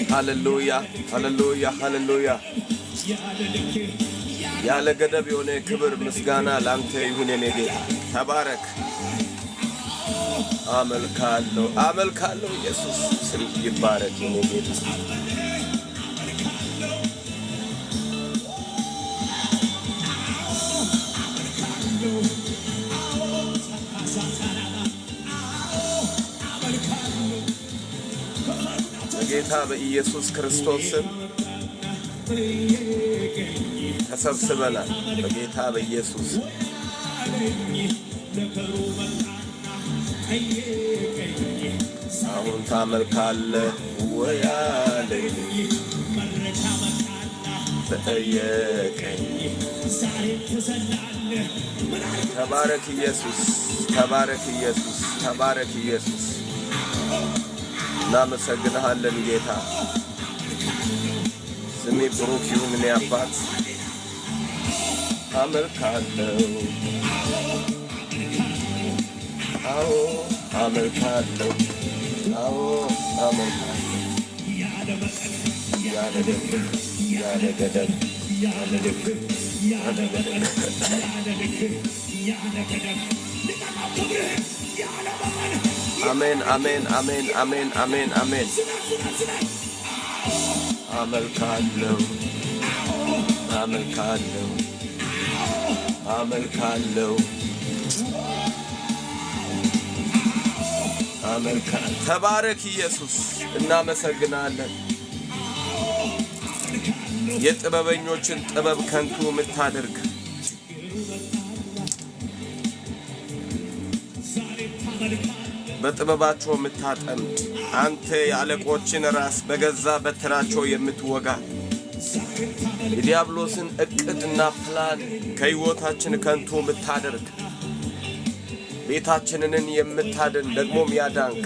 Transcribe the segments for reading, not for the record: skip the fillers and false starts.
Hallelujah, hallelujah, hallelujah. ያለ ገደብ የሆነ ክብር ምስጋና ላንተ ይሁን የኔ ጌታ ተባረክ አመልካለሁ ኢየሱስ ስም ይባረክ የኔ ጌታ በጌታ በኢየሱስ ክርስቶስ ስም ተሰብስበናል በጌታ በኢየሱስ አሁን ታመልካለህ ወይ አለኝ ጠየቀኝ ተባረክ ኢየሱስ ተባረክ ኢየሱስ ተባረክ ኢየሱስ እናመሰግንሃለን ጌታ ስሜ ብሩክ ይሁን እኔ አባት አመልካለሁ አዎ አመልካለሁ አዎ አመልካለሁ ያለ ገደብ አሜን አሜን አሜን አሜን አሜን አሜን አመልካለሁ ተባረክ ኢየሱስ እናመሰግናለን የጥበበኞችን ጥበብ ከንቱ ምታደርግ በጥበባቸው ምታጠምድ አንተ የአለቆችን ራስ በገዛ በትራቸው የምትወጋ የዲያብሎስን እቅድና ፕላን ከሕይወታችን ከንቱ ምታደርግ ቤታችንን የምታድን ደግሞም ያዳንክ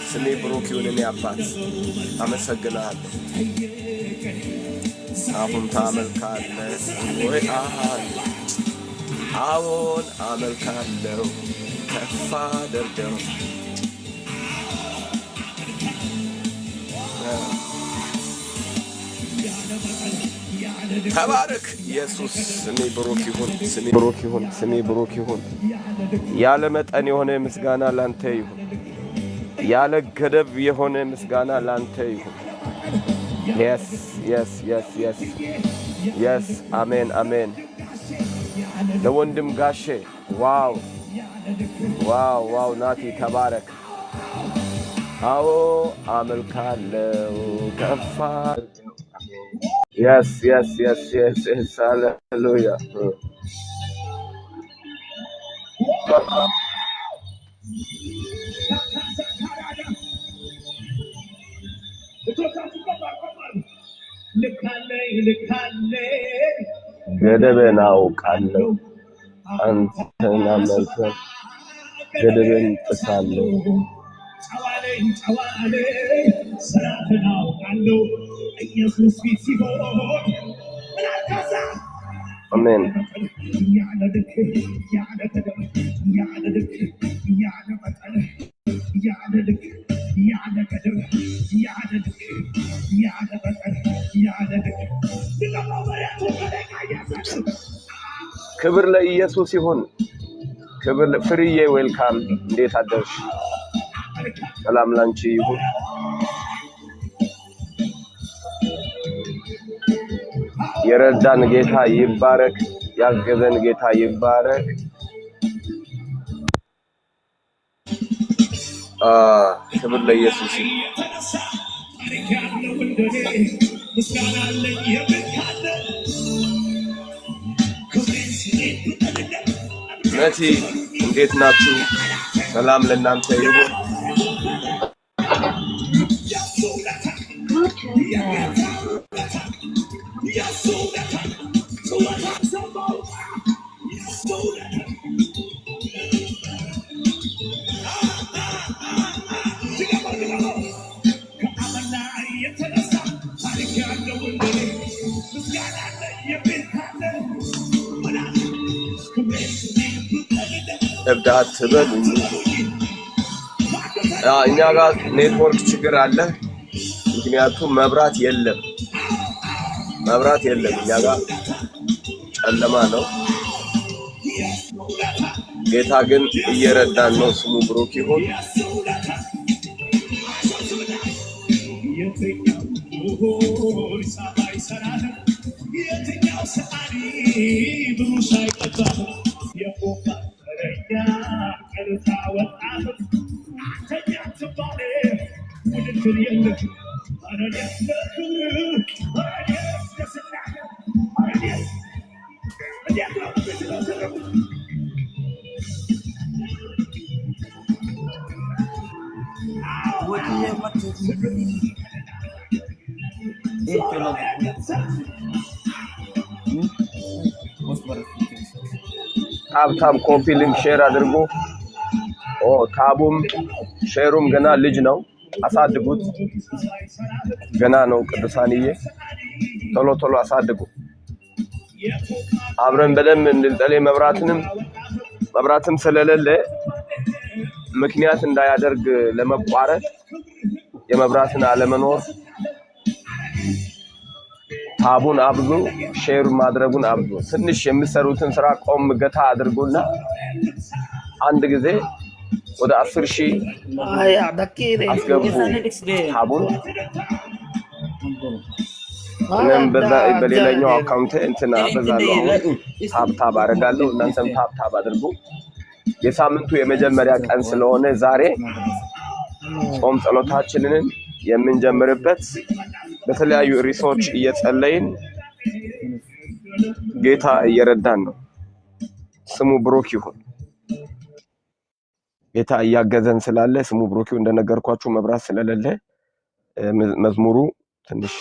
ስሜ ብሩክ ይሁን እኔ አባት አመሰግናለሁ አሁን ታመልካለህ ወይ አዎን አመልካለሁ ከፍ አድርገው ተባረክ ኢየሱስ ስሜ ብሩክ ይሁን ያለ መጠን የሆነ ምስጋና ላንተ ይሁን ያለ ገደብ የሆነ ምስጋና ላንተ ይሁን yes አሜን ለወንድም ጋሼ ዋው ናቲ ተባረክ አዎ አመልካለሁ ከፍ yes hallelujah ገደቤን አውቃለሁ አንተን አመልካለሁ ገደቤን ጥሳለሁ ሰራተን አውቃለሁ ኢየሱስ ፊት ሲሆን አሜን ክብር ለኢየሱስ ይሁን ክብር ፍሪዬ ዌልካም እንዴት አደርሽ ሰላም ላንቺ ይሁን የረዳን ጌታ ይባረክ ያገዘን ጌታ ይባረክ ክብር ለኢየሱስ ነቲ እንዴት ናችሁ ሰላም ለእናንተ ይሁን እብዳት በሉ እኛ ጋር ኔትወርክ ችግር አለ። ምክንያቱም መብራት የለም እኛ ጋር ጨለማ ነው። ጌታ ግን እየረዳን ነው። ስሙ ብሩክ ይሁን። ታብ ኮፒ ሊንክ ሼር አድርጉ። ታቡም ሼሩም ገና ልጅ ነው፣ አሳድጉት። ገና ነው። ቅዱሳንዬ ቶሎ አሳድጉ። አብረን በደንብ እንድንጸልይ መብራትም ስለሌለ ምክንያት እንዳያደርግ ለመቋረጥ የመብራትን አለመኖር ታቡን አብዙ፣ ሼር ማድረጉን አብዙ። ትንሽ የሚሰሩትን ስራ ቆም ገታ አድርጉና አንድ ጊዜ ወደ 10,000 አስገቡ ታቡን። እኔም በሌላኛው አካውንት እንትና በዛለው ታብ አደርጋለሁ። እናንተም ታብ አድርጉ። የሳምንቱ የመጀመሪያ ቀን ስለሆነ ዛሬ ጾም ጸሎታችንን የምንጀምርበት በተለያዩ ሪሶርች እየጸለይን ጌታ እየረዳን ነው። ስሙ ብሩክ ይሁን። ጌታ እያገዘን ስላለ ስሙ ብሩክ ይሁን። እንደነገርኳችሁ መብራት ስለሌለ መዝሙሩ ትንሽ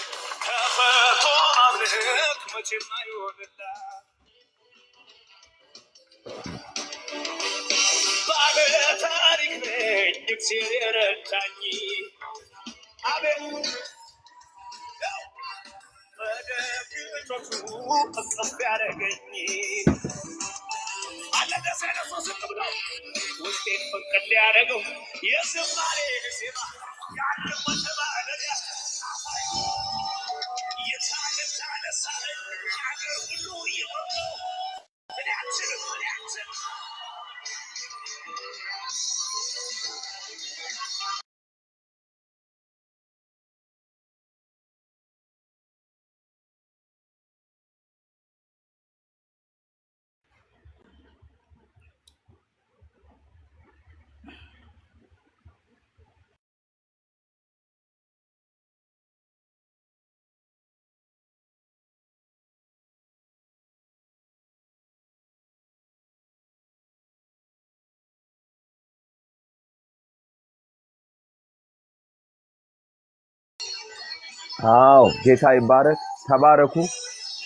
ጌታ ይባረክ። ተባረኩ።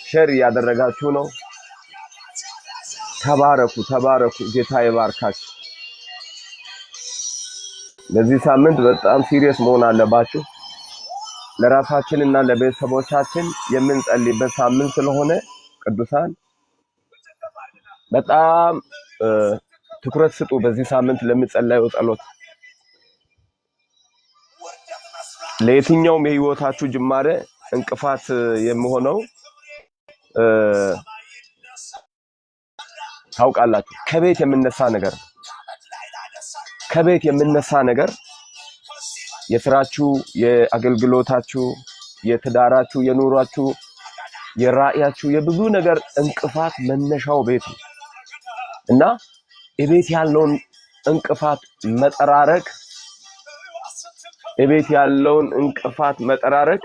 ሼር እያደረጋችሁ ነው። ተባረኩ። ጌታ ይባርካችሁ። ለዚህ ሳምንት በጣም ሲሪየስ መሆን አለባችሁ። ለራሳችንና ለቤተሰቦቻችን የምንጸልይበት ሳምንት ስለሆነ ቅዱሳን በጣም ትኩረት ስጡ። በዚህ ሳምንት ለምጸለየው ጸሎት ለየትኛውም የህይወታችሁ ጅማሬ እንቅፋት የሚሆነው ታውቃላችሁ፣ ከቤት የምነሳ ነገር የስራችሁ፣ የአገልግሎታችሁ፣ የትዳራችሁ፣ የኑሯችሁ፣ የራእያችሁ የብዙ ነገር እንቅፋት መነሻው ቤት ነው እና የቤት ያለውን እንቅፋት መጠራረግ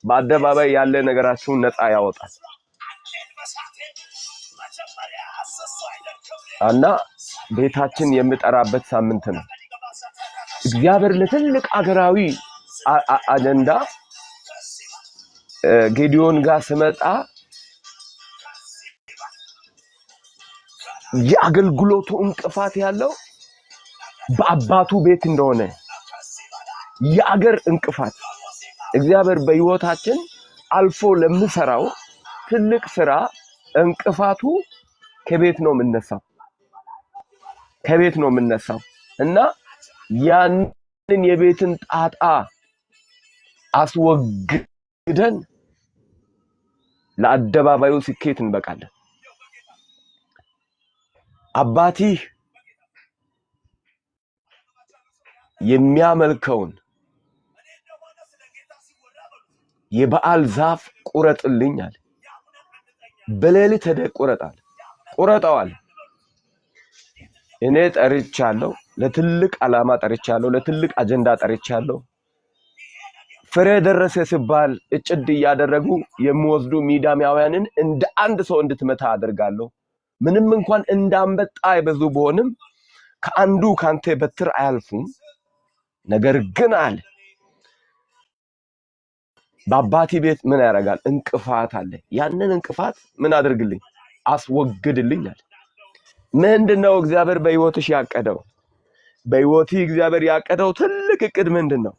በአደባባይ ያለ ነገራችሁን ነፃ ያወጣል እና ቤታችን የምጠራበት ሳምንት ነው። እግዚአብሔር ለትልቅ አገራዊ አጀንዳ ጌዲዮን ጋር ስመጣ የአገልግሎቱ እንቅፋት ያለው በአባቱ ቤት እንደሆነ የአገር እንቅፋት እግዚአብሔር በህይወታችን አልፎ ለምሰራው ትልቅ ስራ እንቅፋቱ ከቤት ነው የምነሳው እና ያን የቤትን ጣጣ አስወግደን ለአደባባዩ ስኬት እንበቃለን። አባትህ የሚያመልከውን የበዓል ዛፍ ቁረጥልኝ አለ። በሌሊት ሄደህ ቁረጠዋል። እኔ ጠርቻለሁ፣ ለትልቅ ዓላማ ጠርቻለሁ፣ ለትልቅ አጀንዳ ጠርቻለሁ። ፍሬ ደረሰ ሲባል እጭድ እያደረጉ የሚወስዱ ሚዳሚያውያንን እንደ አንድ ሰው እንድትመታ አደርጋለሁ። ምንም እንኳን እንዳንበጣ የበዙ ቢሆንም ከአንዱ ካንተ በትር አያልፉም። ነገር ግን አለ በአባቴ ቤት ምን ያደርጋል? እንቅፋት አለ። ያንን እንቅፋት ምን አድርግልኝ? አስወግድልኝ አለ። ምንድነው እግዚአብሔር በሕይወትሽ ያቀደው? በሕይወትህ እግዚአብሔር ያቀደው ትልቅ እቅድ ምንድነው?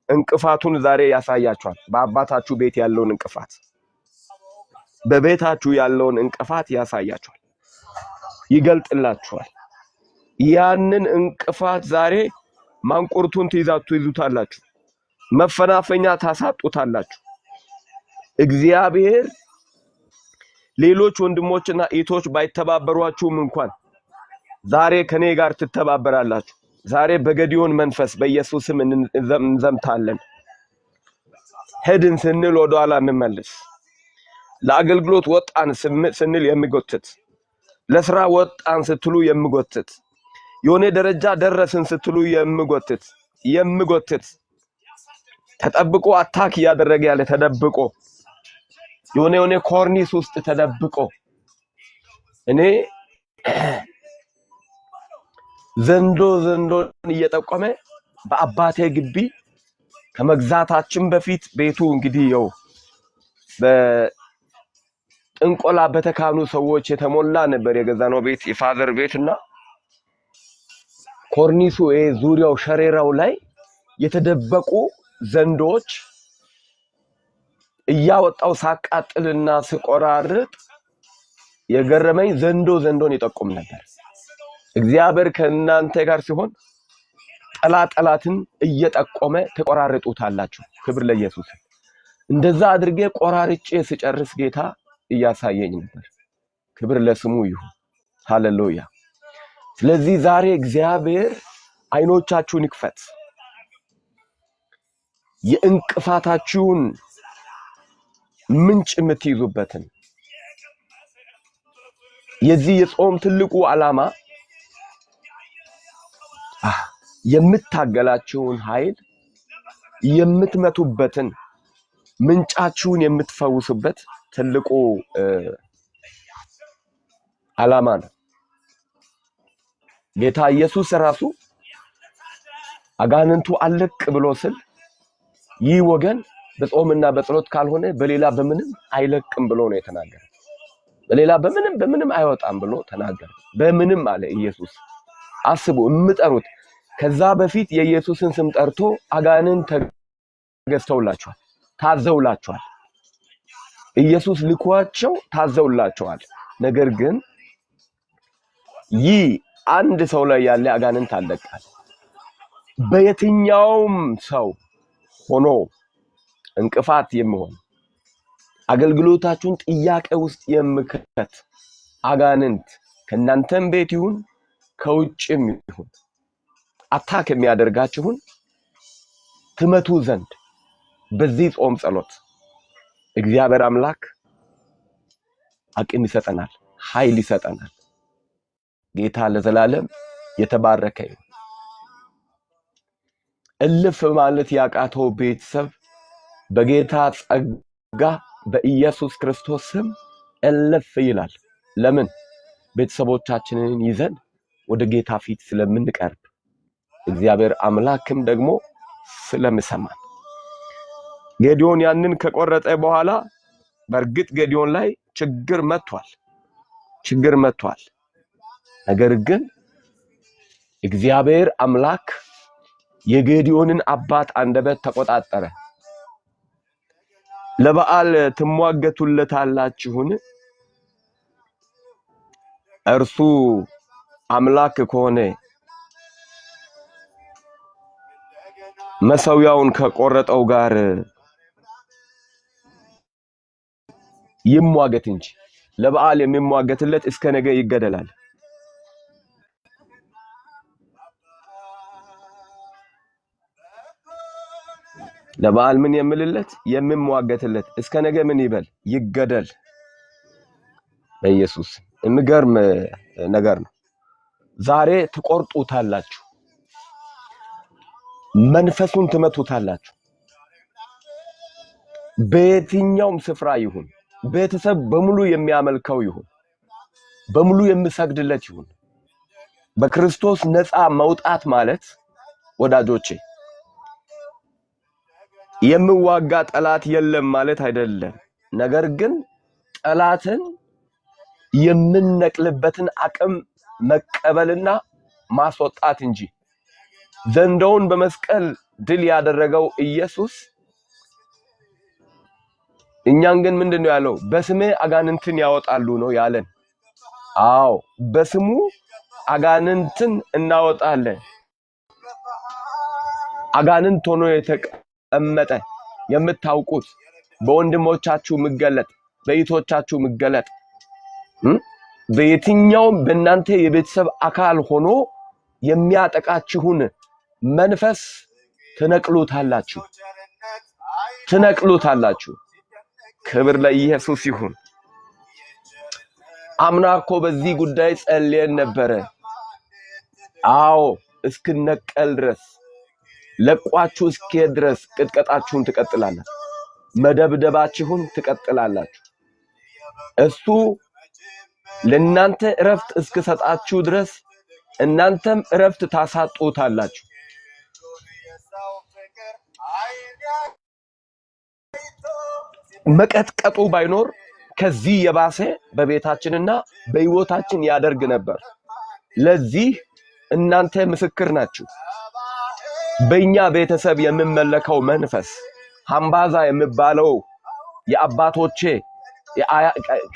እንቅፋቱን ዛሬ ያሳያችኋል። በአባታችሁ ቤት ያለውን እንቅፋት፣ በቤታችሁ ያለውን እንቅፋት ያሳያችኋል፣ ይገልጥላችኋል። ያንን እንቅፋት ዛሬ ማንቁርቱን ትይዙታላችሁ፣ መፈናፈኛ ታሳጡታላችሁ። እግዚአብሔር ሌሎች ወንድሞችና እህቶች ባይተባበሯችሁም እንኳን ዛሬ ከኔ ጋር ትተባበራላችሁ። ዛሬ በገዲዮን መንፈስ በኢየሱስም እንዘምታለን። ሄድን ስንል ወደ ኋላ እንመለስ። ለአገልግሎት ወጣን ስንል የሚጎትት፣ ለስራ ወጣን ስትሉ የሚጎትት፣ የሆነ ደረጃ ደረስን ስትሉ የሚጎትት ተጠብቆ አታክ ያደረገ ያለ ተደብቆ የሆነ ኮርኒስ ውስጥ ተደብቆ እኔ ዘንዶን እየጠቆመ በአባቴ ግቢ ከመግዛታችን በፊት ቤቱ እንግዲህ ያው በጥንቆላ በተካኑ ሰዎች የተሞላ ነበር። የገዛነው ቤት የፋዘር ቤትና ኮርኒሱ ዙሪያው ሸሬራው ላይ የተደበቁ ዘንዶች እያወጣው ሳቃጥልና ስቆራርጥ የገረመኝ ዘንዶን ይጠቁም ነበር። እግዚአብሔር ከእናንተ ጋር ሲሆን ጠላትን እየጠቆመ ተቆራርጡታላችሁ። ክብር ለኢየሱስ። እንደዛ አድርጌ ቆራርጬ ስጨርስ ጌታ እያሳየኝ ነበር። ክብር ለስሙ ይሁን። ሃሌሉያ። ስለዚህ ዛሬ እግዚአብሔር አይኖቻችሁን ይክፈት። የእንቅፋታችሁን ምንጭ የምትይዙበትን የዚህ የጾም ትልቁ ዓላማ የምታገላችሁን ኃይል የምትመቱበትን ምንጫችሁን የምትፈውሱበት ትልቁ ዓላማ ነው። ጌታ ኢየሱስ ራሱ አጋንንቱ አለቅ ብሎ ስል ይህ ወገን በጾምና በጸሎት ካልሆነ በሌላ በምንም አይለቅም ብሎ ነው የተናገረው። በሌላ በምንም አይወጣም ብሎ ተናገረ። በምንም አለ ኢየሱስ። አስቡ የምጠሩት ከዛ በፊት የኢየሱስን ስም ጠርቶ አጋንንት ተገዝተውላቸዋል፣ ታዘውላቸዋል። ኢየሱስ ልኳቸው ታዘውላቸዋል። ነገር ግን ይህ አንድ ሰው ላይ ያለ አጋንንት አለቃል። በየትኛውም ሰው ሆኖ እንቅፋት የሚሆን አገልግሎታችሁን ጥያቄ ውስጥ የምከት አጋንንት ከእናንተም ቤት ይሁን ከውጭም ይሁን አታክ የሚያደርጋችሁን ትመቱ ዘንድ በዚህ ጾም ጸሎት እግዚአብሔር አምላክ አቅም ይሰጠናል፣ ኃይል ይሰጠናል። ጌታ ለዘላለም የተባረከ ይሁን። እልፍ ማለት ያቃተው ቤተሰብ በጌታ ጸጋ በኢየሱስ ክርስቶስ ስም እልፍ ይላል። ለምን? ቤተሰቦቻችንን ይዘን ወደ ጌታ ፊት ስለምንቀርብ፣ እግዚአብሔር አምላክም ደግሞ ስለሚሰማን። ጌዲዮን ያንን ከቆረጠ በኋላ በእርግጥ ጌዲዮን ላይ ችግር መጥቷል። ነገር ግን እግዚአብሔር አምላክ የጌዲዮንን አባት አንደበት ተቆጣጠረ። ለበዓል ትሟገቱለታላችሁን? እርሱ አምላክ ከሆነ መሰዊያውን ከቆረጠው ጋር ይሟገት እንጂ ለበዓል የሚሟገትለት እስከ ነገ ይገደላል። ለበዓል ምን የምልለት የሚሟገትለት እስከ ነገ ምን ይበል ይገደል። በኢየሱስ የሚገርም ነገር ነው። ዛሬ ትቆርጡታላችሁ፣ መንፈሱን ትመቱታላችሁ። በየትኛውም ስፍራ ይሁን፣ ቤተሰብ በሙሉ የሚያመልከው ይሁን፣ በሙሉ የሚሰግድለት ይሁን፣ በክርስቶስ ነፃ መውጣት ማለት ወዳጆቼ የሚዋጋ ጠላት የለም ማለት አይደለም። ነገር ግን ጠላትን የምንነቅልበትን አቅም መቀበልና ማስወጣት እንጂ ዘንዶውን በመስቀል ድል ያደረገው ኢየሱስ እኛን ግን ምንድነው ያለው? በስሜ አጋንንትን ያወጣሉ ነው ያለን። አዎ በስሙ አጋንንትን እናወጣለን። አጋንንት ሆኖ የተቀመጠ የምታውቁት በወንድሞቻችሁ መገለጥ፣ በእህቶቻችሁ መገለጥ፣ በየትኛውም በእናንተ የቤተሰብ አካል ሆኖ የሚያጠቃችሁን መንፈስ ትነቅሉታላችሁ። ክብር ለኢየሱስ ይሁን። አምና እኮ በዚህ ጉዳይ ጸልየን ነበረ። አዎ እስክነቀል ድረስ ለቋችሁ እስኪሄድ ድረስ ቅጥቀጣችሁን ትቀጥላላችሁ፣ መደብደባችሁን ትቀጥላላችሁ። እሱ ለእናንተ እረፍት እስክሰጣችሁ ድረስ እናንተም እረፍት ታሳጡታላችሁ። መቀጥቀጡ ባይኖር ከዚህ የባሰ በቤታችንና በሕይወታችን ያደርግ ነበር። ለዚህ እናንተ ምስክር ናችሁ። በእኛ ቤተሰብ የሚመለከው መንፈስ ሐምባዛ የሚባለው የአባቶቼ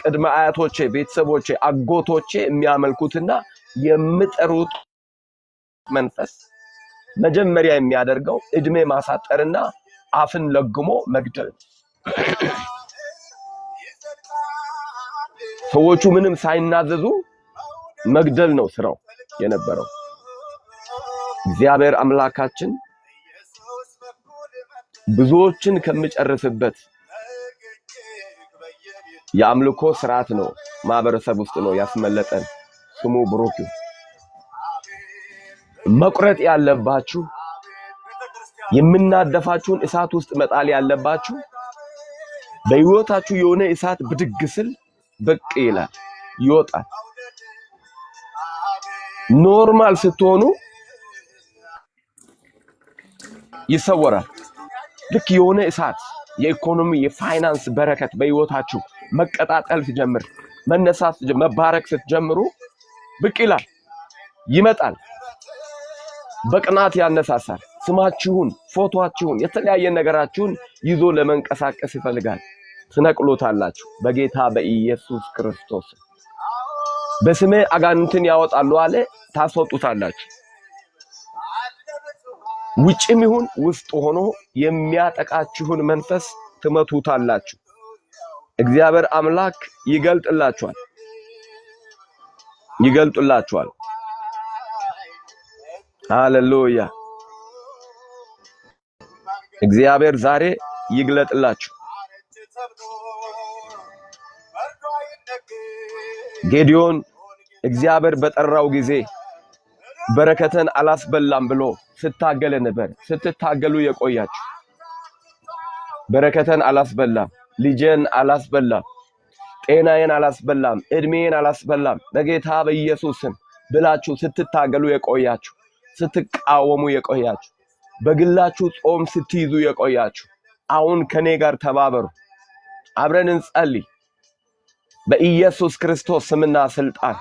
ቅድመ አያቶቼ ቤተሰቦቼ አጎቶቼ የሚያመልኩትና የሚጠሩት መንፈስ መጀመሪያ የሚያደርገው እድሜ ማሳጠርና አፍን ለግሞ መግደል። ሰዎቹ ምንም ሳይናዘዙ መግደል ነው ስራው የነበረው። እግዚአብሔር አምላካችን ብዙዎችን ከመጨረስበት የአምልኮ ስርዓት ነው ማህበረሰብ ውስጥ ነው ያስመለጠን። ስሙ ብሩክ ይሁን። መቁረጥ ያለባችሁ የምናደፋችሁን እሳት ውስጥ መጣል ያለባችሁ በህይወታችሁ የሆነ እሳት ብድግስል በቅ ይላል ይወጣል። ኖርማል ስትሆኑ ይሰወራል። ልክ የሆነ እሳት የኢኮኖሚ የፋይናንስ በረከት በህይወታችሁ መቀጣጠል ሲጀምር መነሳት መባረክ ስትጀምሩ ብቅ ይላል ይመጣል። በቅናት ያነሳሳል። ስማችሁን፣ ፎቶአችሁን፣ የተለያየ ነገራችሁን ይዞ ለመንቀሳቀስ ይፈልጋል። ትነቅሉታላችሁ በጌታ በኢየሱስ ክርስቶስ። በስሜ አጋንንትን ያወጣሉ አለ፣ ታስወጡታላችሁ። ውጭም ይሁን ውስጥ ሆኖ የሚያጠቃችሁን መንፈስ ትመቱታላችሁ። እግዚአብሔር አምላክ ይገልጥላችኋል። ሃሌሉያ። እግዚአብሔር ዛሬ ይግለጥላችሁ። ጌዲዮን እግዚአብሔር በጠራው ጊዜ በረከተን አላስበላም ብሎ ስታገለ ነበር። ስትታገሉ የቆያችሁ በረከተን አላስበላም፣ ልጄን አላስበላም፣ ጤናዬን አላስበላም፣ እድሜን አላስበላም በጌታ በኢየሱስ ስም ብላችሁ ስትታገሉ የቆያችሁ፣ ስትቃወሙ የቆያችሁ፣ በግላችሁ ጾም ስትይዙ የቆያችሁ አሁን ከኔ ጋር ተባበሩ። አብረን እንጸልይ። በኢየሱስ ክርስቶስ ስምና ስልጣን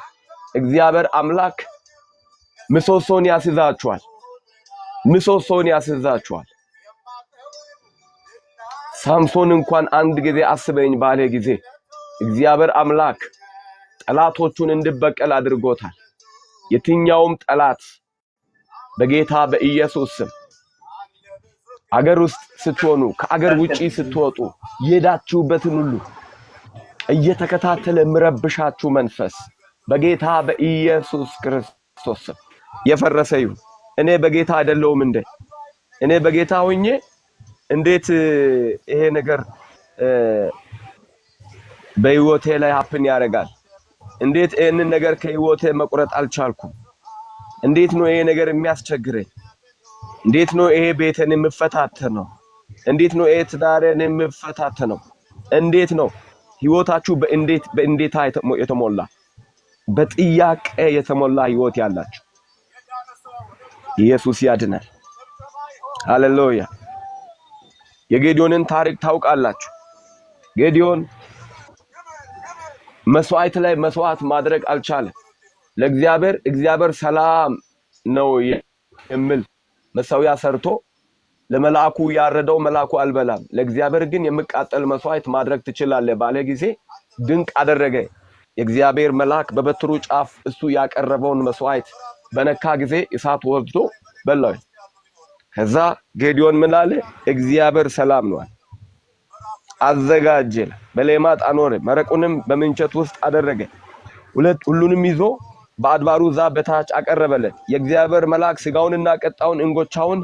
እግዚአብሔር አምላክ ምሰሶን ያስይዛችኋል። ሳምሶን እንኳን አንድ ጊዜ አስበኝ ባለ ጊዜ እግዚአብሔር አምላክ ጠላቶቹን እንዲበቀል አድርጎታል። የትኛውም ጠላት በጌታ በኢየሱስ ስም አገር ውስጥ ስትሆኑ ከአገር ውጪ ስትወጡ የሄዳችሁበትን ሁሉ እየተከታተለ ምረብሻችሁ መንፈስ በጌታ በኢየሱስ ክርስቶስ የፈረሰ ይሁን። እኔ በጌታ አይደለሁም እንዴ? እኔ በጌታ ሆኜ እንዴት ይሄ ነገር በህይወቴ ላይ ሀፕን ያደርጋል? እንዴት ይሄንን ነገር ከህይወቴ መቁረጥ አልቻልኩም? እንዴት ነው ይሄ ነገር የሚያስቸግረኝ? እንዴት ነው ይሄ ቤትን የምፈታተነው? እንዴት ነው ይሄ ትዳሬን የምፈታተነው? እንዴት ነው ህይወታችሁ በእንዴታ የተሞላ በጥያቄ የተሞላ ህይወት ያላችሁ? ኢየሱስ ያድናል። ሃሌሉያ። የጌዲዮንን ታሪክ ታውቃላችሁ። ጌዲዮን መስዋዕት ላይ መስዋዕት ማድረግ አልቻለም። ለእግዚአብሔር ሰላም ነው የሚል መሰዊያ ሰርቶ ለመላእኩ ያረደው መላእኩ አልበላም፣ ለእግዚአብሔር ግን የሚቃጠል መስዋዕት ማድረግ ትችላለህ ባለ ጊዜ ድንቅ አደረገ። የእግዚአብሔር መልአክ በበትሩ ጫፍ እሱ ያቀረበውን መስዋዕት በነካ ጊዜ እሳት ወርዶ በላው። ከዛ ጌዲዮን ምን አለ? እግዚአብሔር ሰላም ነው አዘጋጀ፣ በሌማት አኖረ፣ መረቁንም በምንቸት ውስጥ አደረገ። ሁሉንም ይዞ በአድባሩ ዛፍ በታች አቀረበለት። የእግዚአብሔር መልአክ ስጋውንና ቀጣውን እንጎቻውን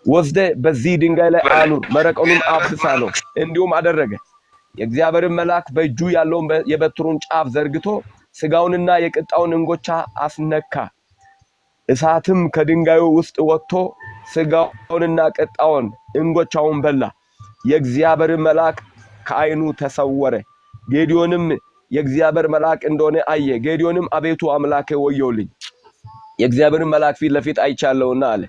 ወስደ በዚህ ድንጋይ ላይ አኑር፣ መረቁንም አፍስስ አለው። እንዲሁም አደረገ። የእግዚአብሔር መልአክ በእጁ ያለውን የበትሩን ጫፍ ዘርግቶ ስጋውንና የቀጣውን እንጎቻ አስነካ። እሳትም ከድንጋዩ ውስጥ ወጥቶ ስጋውንና ቀጣውን እንጎቻውን በላ። የእግዚአብሔር መልአክ ከዓይኑ ተሰወረ። ጌዲዮንም የእግዚአብሔር መልአክ እንደሆነ አየ። ጌዲዮንም አቤቱ አምላኬ ወዮልኝ፣ የእግዚአብሔር መልአክ ፊት ለፊት አይቻለሁና አለ።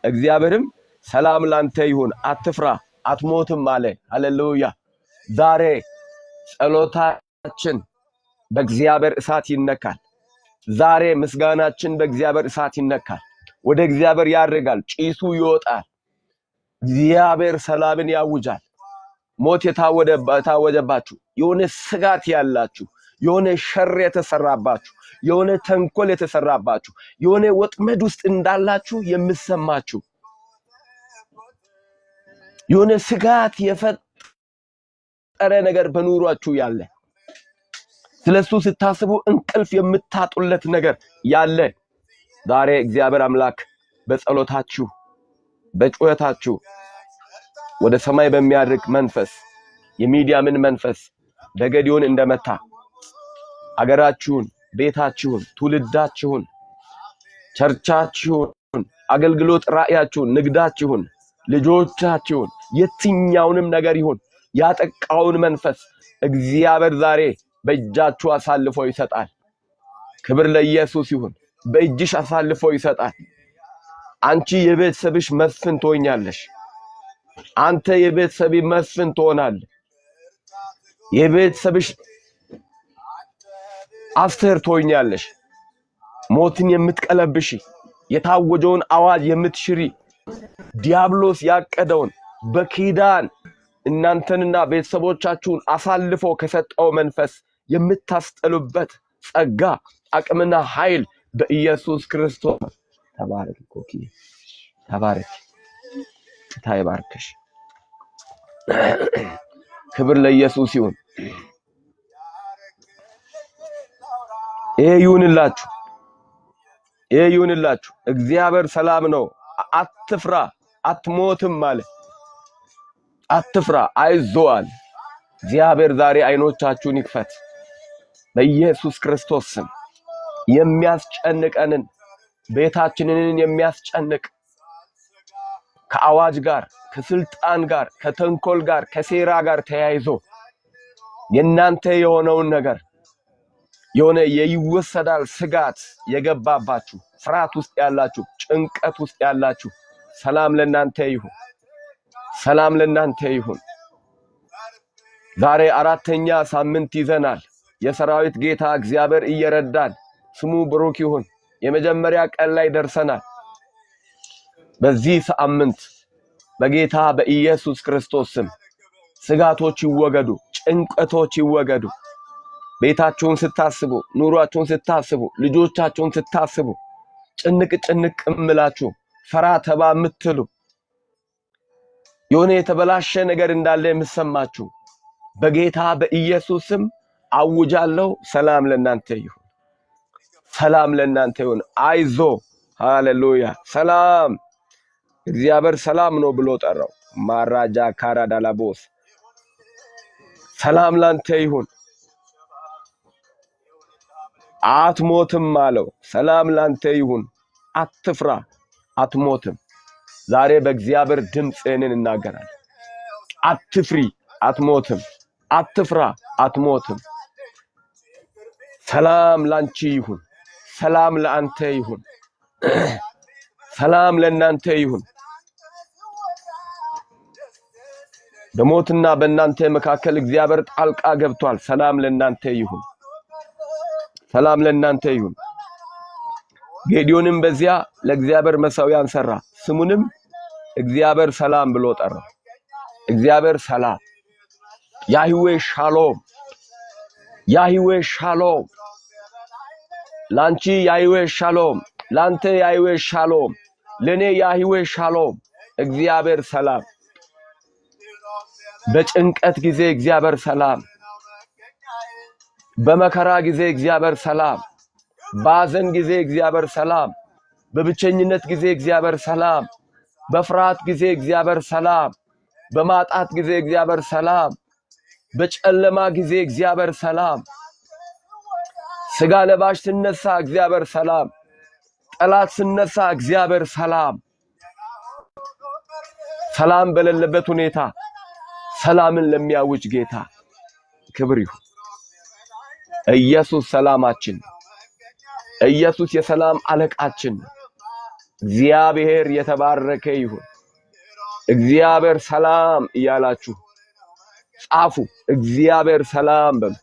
እግዚአብሔርም ሰላም ላንተ ይሁን፣ አትፍራ፣ አትሞትም አለ። ሃሌሉያ። ዛሬ ጸሎታችን በእግዚአብሔር እሳት ይነካል። ዛሬ ምስጋናችን በእግዚአብሔር እሳት ይነካል። ወደ እግዚአብሔር ያርጋል፣ ጭሱ ይወጣል። እግዚአብሔር ሰላምን ያውጃል። ሞት የታወጀባችሁ፣ የሆነ ስጋት ያላችሁ፣ የሆነ ሸር የተሰራባችሁ፣ የሆነ ተንኮል የተሰራባችሁ፣ የሆነ ወጥመድ ውስጥ እንዳላችሁ የምሰማችሁ፣ የሆነ ስጋት የፈጠረ ነገር በኑሯችሁ ያለ፣ ስለሱ ስታስቡ እንቅልፍ የምታጡለት ነገር ያለ ዛሬ እግዚአብሔር አምላክ በጸሎታችሁ በጩኸታችሁ ወደ ሰማይ በሚያርግ መንፈስ የሚዲያምን መንፈስ በጌዲዮን እንደመታ አገራችሁን፣ ቤታችሁን፣ ትውልዳችሁን፣ ቸርቻችሁን፣ አገልግሎት ራእያችሁን፣ ንግዳችሁን፣ ልጆቻችሁን የትኛውንም ነገር ይሁን ያጠቃውን መንፈስ እግዚአብሔር ዛሬ በእጃችሁ አሳልፎ ይሰጣል። ክብር ለኢየሱስ ይሁን። በእጅሽ አሳልፎ ይሰጣል። አንቺ የቤተሰብሽ መስፍን ትሆኛለሽ። አንተ የቤተሰብ መስፍን ትሆናለህ። የቤተሰብሽ አስተር ትሆኛለሽ። ሞትን የምትቀለብሺ፣ የታወጀውን አዋጅ የምትሽሪ፣ ዲያብሎስ ያቀደውን በኪዳን እናንተንና ቤተሰቦቻችሁን አሳልፎ ከሰጠው መንፈስ የምታስጠሉበት ጸጋ፣ አቅምና ኃይል በኢየሱስ ክርስቶስ ተባረክ። ኮኪ ተባረክ። ታይባርከሽ። ክብር ለኢየሱስ ይሁን። ይሄ ይሁንላችሁ። እግዚአብሔር ሰላም ነው። አትፍራ፣ አትሞትም ማለት አትፍራ፣ አይዞህ። እግዚአብሔር ዛሬ አይኖቻችሁን ይክፈት በኢየሱስ ክርስቶስ ስም። የሚያስጨንቀንን ቤታችንን የሚያስጨንቅ ከአዋጅ ጋር፣ ከስልጣን ጋር፣ ከተንኮል ጋር፣ ከሴራ ጋር ተያይዞ የናንተ የሆነውን ነገር የሆነ የይወሰዳል ስጋት የገባባችሁ፣ ፍርሃት ውስጥ ያላችሁ፣ ጭንቀት ውስጥ ያላችሁ ሰላም ለናንተ ይሁን። ሰላም ለናንተ ይሁን። ዛሬ አራተኛ ሳምንት ይዘናል። የሰራዊት ጌታ እግዚአብሔር እየረዳን ስሙ ብሩክ ይሁን። የመጀመሪያ ቀን ላይ ደርሰናል። በዚህ ሳምንት በጌታ በኢየሱስ ክርስቶስ ስም ስጋቶች ይወገዱ፣ ጭንቀቶች ይወገዱ። ቤታችሁን ስታስቡ፣ ኑሯችሁን ስታስቡ፣ ልጆቻችሁን ስታስቡ ጭንቅ እምላችሁ ፈራ ተባ የምትሉ የሆነ የተበላሸ ነገር እንዳለ የምሰማችሁ በጌታ በኢየሱስም አውጃለሁ። ሰላም ለእናንተ ይሁን። ሰላም ለእናንተ ይሁን። አይዞ ሃሌሉያ። ሰላም እግዚአብሔር ሰላም ነው ብሎ ጠራው። ማራጃ ካራዳላቦስ ሰላም ላንተ ይሁን። አትሞትም አለው። ሰላም ላንተ ይሁን። አትፍራ፣ አትሞትም። ዛሬ በእግዚአብሔር ድምጽ እኔን እናገራለሁ። አትፍሪ፣ አትሞትም። አትፍራ፣ አትሞትም። ሰላም ላንቺ ይሁን። ሰላም ለአንተ ይሁን። ሰላም ለእናንተ ይሁን። በሞትና በእናንተ መካከል እግዚአብሔር ጣልቃ ገብቷል። ሰላም ለእናንተ ይሁን። ሰላም ለእናንተ ይሁን። ጌዲዮንም በዚያ ለእግዚአብሔር መሠዊያን ሰራ፣ ስሙንም እግዚአብሔር ሰላም ብሎ ጠራው። እግዚአብሔር ሰላም፣ ያህዌ ሻሎም፣ ያህዌ ሻሎም። ላንቺ ያህዌ ሻሎም፣ ላንተ ያህዌ ሻሎም፣ ለኔ ያህዌ ሻሎም። እግዚአብሔር ሰላም። በጭንቀት ጊዜ እግዚአብሔር ሰላም፣ በመከራ ጊዜ እግዚአብሔር ሰላም፣ በሐዘን ጊዜ እግዚአብሔር ሰላም፣ በብቸኝነት ጊዜ እግዚአብሔር ሰላም፣ በፍርሃት ጊዜ እግዚአብሔር ሰላም፣ በማጣት ጊዜ እግዚአብሔር ሰላም፣ በጨለማ ጊዜ እግዚአብሔር ሰላም። ስጋ ለባሽ ሲነሳ እግዚአብሔር ሰላም፣ ጠላት ሲነሳ እግዚአብሔር ሰላም። ሰላም በሌለበት ሁኔታ ሰላምን ለሚያውጅ ጌታ ክብር ይሁን። ኢየሱስ ሰላማችን፣ ኢየሱስ የሰላም አለቃችን። እግዚአብሔር የተባረከ ይሁን። እግዚአብሔር ሰላም እያላችሁ ጻፉ። እግዚአብሔር ሰላም በሉ።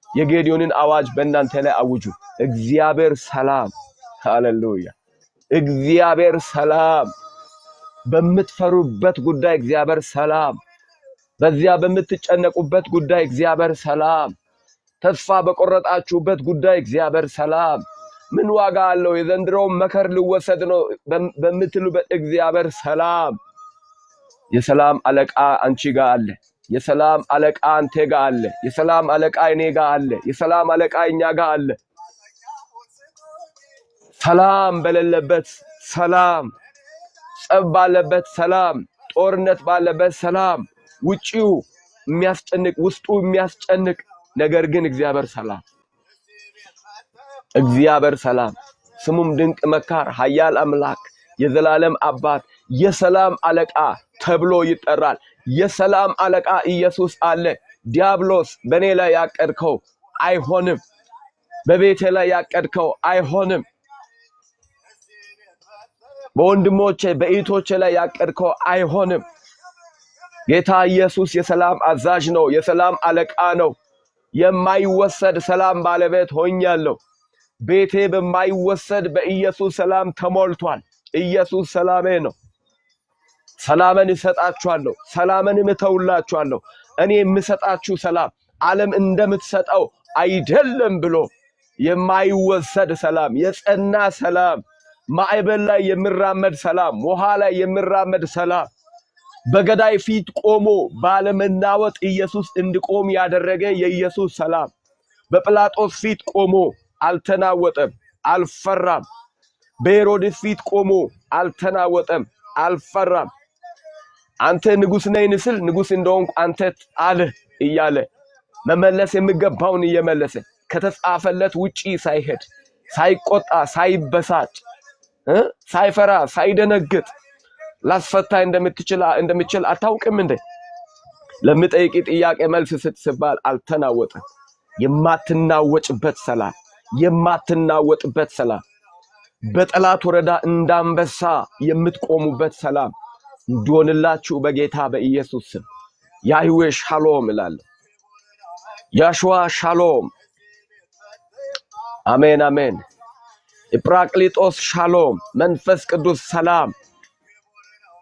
የጌዲዮንን አዋጅ በእናንተ ላይ አውጁ። እግዚአብሔር ሰላም። ሃሌሉያ። እግዚአብሔር ሰላም። በምትፈሩበት ጉዳይ እግዚአብሔር ሰላም። በዚያ በምትጨነቁበት ጉዳይ እግዚአብሔር ሰላም። ተስፋ በቆረጣችሁበት ጉዳይ እግዚአብሔር ሰላም። ምን ዋጋ አለው የዘንድሮው መከር ልወሰድ ነው በምትሉበት እግዚአብሔር ሰላም። የሰላም አለቃ አንቺ ጋር አለ። የሰላም አለቃ አንተ ጋር አለ። የሰላም አለቃ እኔ ጋር አለ። የሰላም አለቃ እኛ ጋር አለ። ሰላም በሌለበት ሰላም፣ ጸብ ባለበት ሰላም፣ ጦርነት ባለበት ሰላም፣ ውጪው የሚያስጨንቅ ውስጡ የሚያስጨንቅ ነገር ግን እግዚአብሔር ሰላም። እግዚአብሔር ሰላም። ስሙም ድንቅ መካር፣ ኃያል አምላክ፣ የዘላለም አባት፣ የሰላም አለቃ ተብሎ ይጠራል። የሰላም አለቃ ኢየሱስ አለ። ዲያብሎስ በኔ ላይ ያቀድከው አይሆንም፣ በቤቴ ላይ ያቀድከው አይሆንም፣ በወንድሞቼ በእህቶቼ ላይ ያቀድከው አይሆንም። ጌታ ኢየሱስ የሰላም አዛዥ ነው፣ የሰላም አለቃ ነው። የማይወሰድ ሰላም ባለቤት ሆኛለሁ። ቤቴ በማይወሰድ በኢየሱስ ሰላም ተሞልቷል። ኢየሱስ ሰላሜ ነው። ሰላምን እሰጣችኋለሁ፣ ሰላምን እተውላችኋለሁ። እኔ የምሰጣችሁ ሰላም ዓለም እንደምትሰጠው አይደለም ብሎ የማይወሰድ ሰላም፣ የጸና ሰላም፣ ማዕበል ላይ የሚራመድ ሰላም፣ ውሃ ላይ የሚራመድ ሰላም፣ በገዳይ ፊት ቆሞ ባለመናወጥ ኢየሱስ እንዲቆም ያደረገ የኢየሱስ ሰላም፣ በጲላጦስ ፊት ቆሞ አልተናወጠም፣ አልፈራም። በሄሮድስ ፊት ቆሞ አልተናወጠም፣ አልፈራም። አንተ ንጉስ ነኝ ስል ንጉስ እንደሆንኩ አንተ አለ እያለ መመለስ የሚገባውን እየመለሰ ከተጻፈለት ውጪ ሳይሄድ ሳይቆጣ ሳይበሳጭ ሳይፈራ ሳይደነግጥ ላስፈታ እንደምትችል አታውቅም እንዴ? ለምጠይቂ ጥያቄ መልስ ስትባል አልተናወጠም። የማትናወጭበት ሰላም፣ የማትናወጥበት ሰላም፣ በጠላት ወረዳ እንዳንበሳ የምትቆሙበት ሰላም እንዲሆንላችሁ በጌታ በኢየሱስ ስም ያህዌ ሻሎም እላለሁ። ያሽዋ ሻሎም። አሜን አሜን። ኢፕራቅሊጦስ ሻሎም። መንፈስ ቅዱስ ሰላም።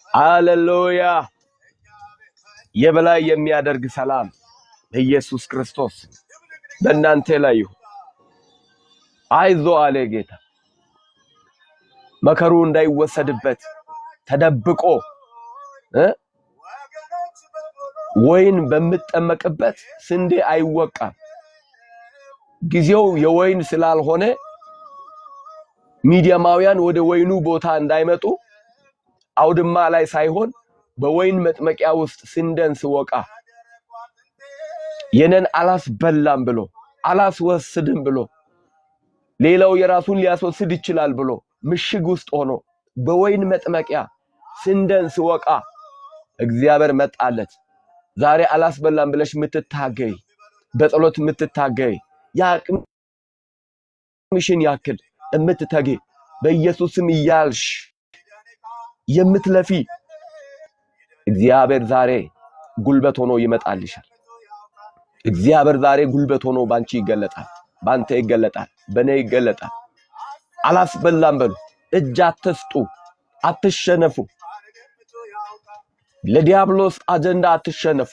ሃሌሉያ። የበላይ የሚያደርግ ሰላም በኢየሱስ ክርስቶስ በእናንተ ላይ ይሁን። አይዞ አለ ጌታ። መከሩ እንዳይወሰድበት ተደብቆ ወይን በምትጠመቅበት ስንዴ አይወቃም። ጊዜው የወይን ስላልሆነ ሚዲያማውያን ወደ ወይኑ ቦታ እንዳይመጡ አውድማ ላይ ሳይሆን በወይን መጥመቂያ ውስጥ ስንዴን ስወቃ የነን አላስበላም ብሎ አላስወስድም ብሎ ሌላው የራሱን ሊያስወስድ ይችላል ብሎ ምሽግ ውስጥ ሆኖ በወይን መጥመቂያ ስንዴን ስወቃ እግዚአብሔር መጣለት። ዛሬ አላስበላም ብለሽ ምትታገይ በጸሎት ምትታገይ ያቅምሽን ያክል እምትተጊ በኢየሱስም ይያልሽ የምትለፊ እግዚአብሔር ዛሬ ጉልበት ሆኖ ይመጣልሻል። እግዚአብሔር ዛሬ ጉልበት ሆኖ ባንቺ ይገለጣል፣ ባንተ ይገለጣል፣ በኔ ይገለጣል። አላስበላም በሉ። እጅ አትስጡ፣ አትሸነፉ። ለዲያብሎስ አጀንዳ አትሸነፉ።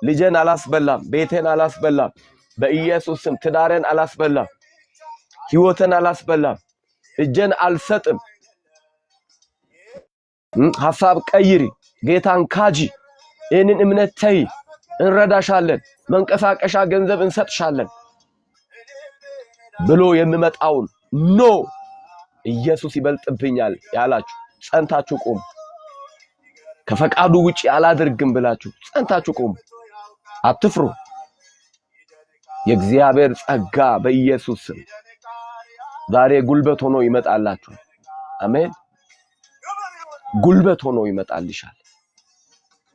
ልጄን አላስበላም፣ ቤቴን አላስበላም፣ በኢየሱስም ትዳሬን አላስበላም፣ ሕይወቴን አላስበላም፣ እጄን አልሰጥም። ሐሳብ ቀይሪ፣ ጌታን ካጂ፣ ይህንን እምነት ተይ፣ እንረዳሻለን፣ መንቀሳቀሻ ገንዘብ እንሰጥሻለን ብሎ የሚመጣውን ኖ ኢየሱስ ይበልጥብኛል ያላችሁ ጸንታችሁ ቆሙ። ከፈቃዱ ውጪ አላደርግም ብላችሁ ጸንታችሁ ቆሙ። አትፍሩ። የእግዚአብሔር ጸጋ በኢየሱስ ስም ዛሬ ጉልበት ሆኖ ይመጣላችሁ። አሜን። ጉልበት ሆኖ ይመጣልሻል።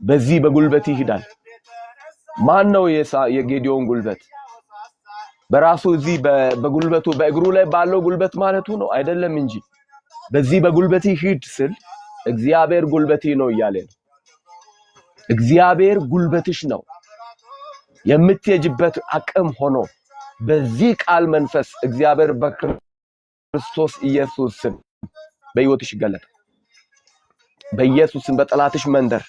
በዚህ በጉልበት ይሄዳል። ማን ነው የጌዲዮን ጉልበት? በራሱ እዚህ በጉልበቱ በእግሩ ላይ ባለው ጉልበት ማለቱ ነው አይደለም እንጂ በዚህ በጉልበት ይሄድ ስል እግዚአብሔር ጉልበቴ ነው እያለ ነው። እግዚአብሔር ጉልበትሽ ነው። የምትሄጅበት አቅም ሆኖ በዚህ ቃል መንፈስ እግዚአብሔር በክርስቶስ ኢየሱስ ስም በሕይወትሽ ይገለጣል። በኢየሱስም በጠላትሽ መንደር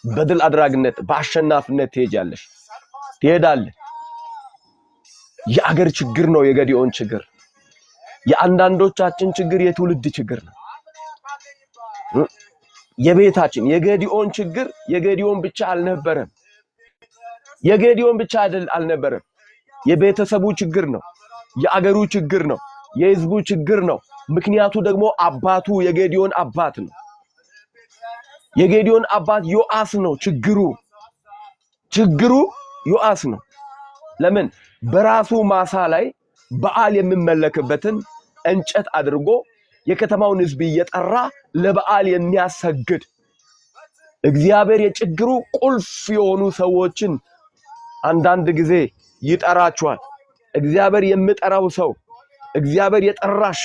በድል አድራጊነት በአሸናፊነት ትሄጃለሽ፣ ትሄዳለሽ። የአገር ችግር ነው የጌዲዮን ችግር። የአንዳንዶቻችን ችግር የትውልድ ችግር ነው። የቤታችን የጌዲዮን ችግር የጌዲዮን ብቻ አልነበረም። የጌዲዮን ብቻ አልነበረም። የቤተሰቡ ችግር ነው፣ የአገሩ ችግር ነው፣ የህዝቡ ችግር ነው። ምክንያቱ ደግሞ አባቱ የጌዲዮን አባት ነው። የጌዲዮን አባት ዮአስ ነው። ችግሩ ዮአስ ነው። ለምን? በራሱ ማሳ ላይ በዓል የሚመለክበትን እንጨት አድርጎ የከተማውን ህዝብ እየጠራ ለበዓል የሚያሰግድ እግዚአብሔር የችግሩ ቁልፍ የሆኑ ሰዎችን አንዳንድ ጊዜ ይጠራቸዋል። እግዚአብሔር የሚጠራው ሰው እግዚአብሔር የጠራሽ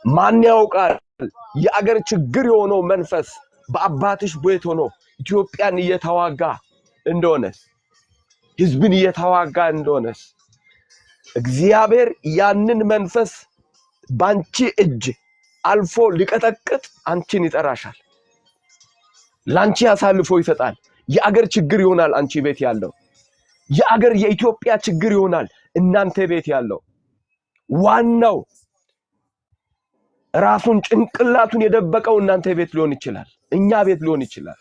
ማን ያውቃል? የአገር ችግር የሆነው መንፈስ በአባትሽ ቤት ሆኖ ኢትዮጵያን እየተዋጋ እንደሆነስ ህዝብን እየተዋጋ እንደሆነስ እግዚአብሔር ያንን መንፈስ ባንቺ እጅ አልፎ ሊቀጠቅጥ አንቺን ይጠራሻል። ላንቺ አሳልፎ ይሰጣል። የአገር ችግር ይሆናል አንቺ ቤት ያለው። የአገር የኢትዮጵያ ችግር ይሆናል እናንተ ቤት ያለው። ዋናው ራሱን ጭንቅላቱን የደበቀው እናንተ ቤት ሊሆን ይችላል፣ እኛ ቤት ሊሆን ይችላል።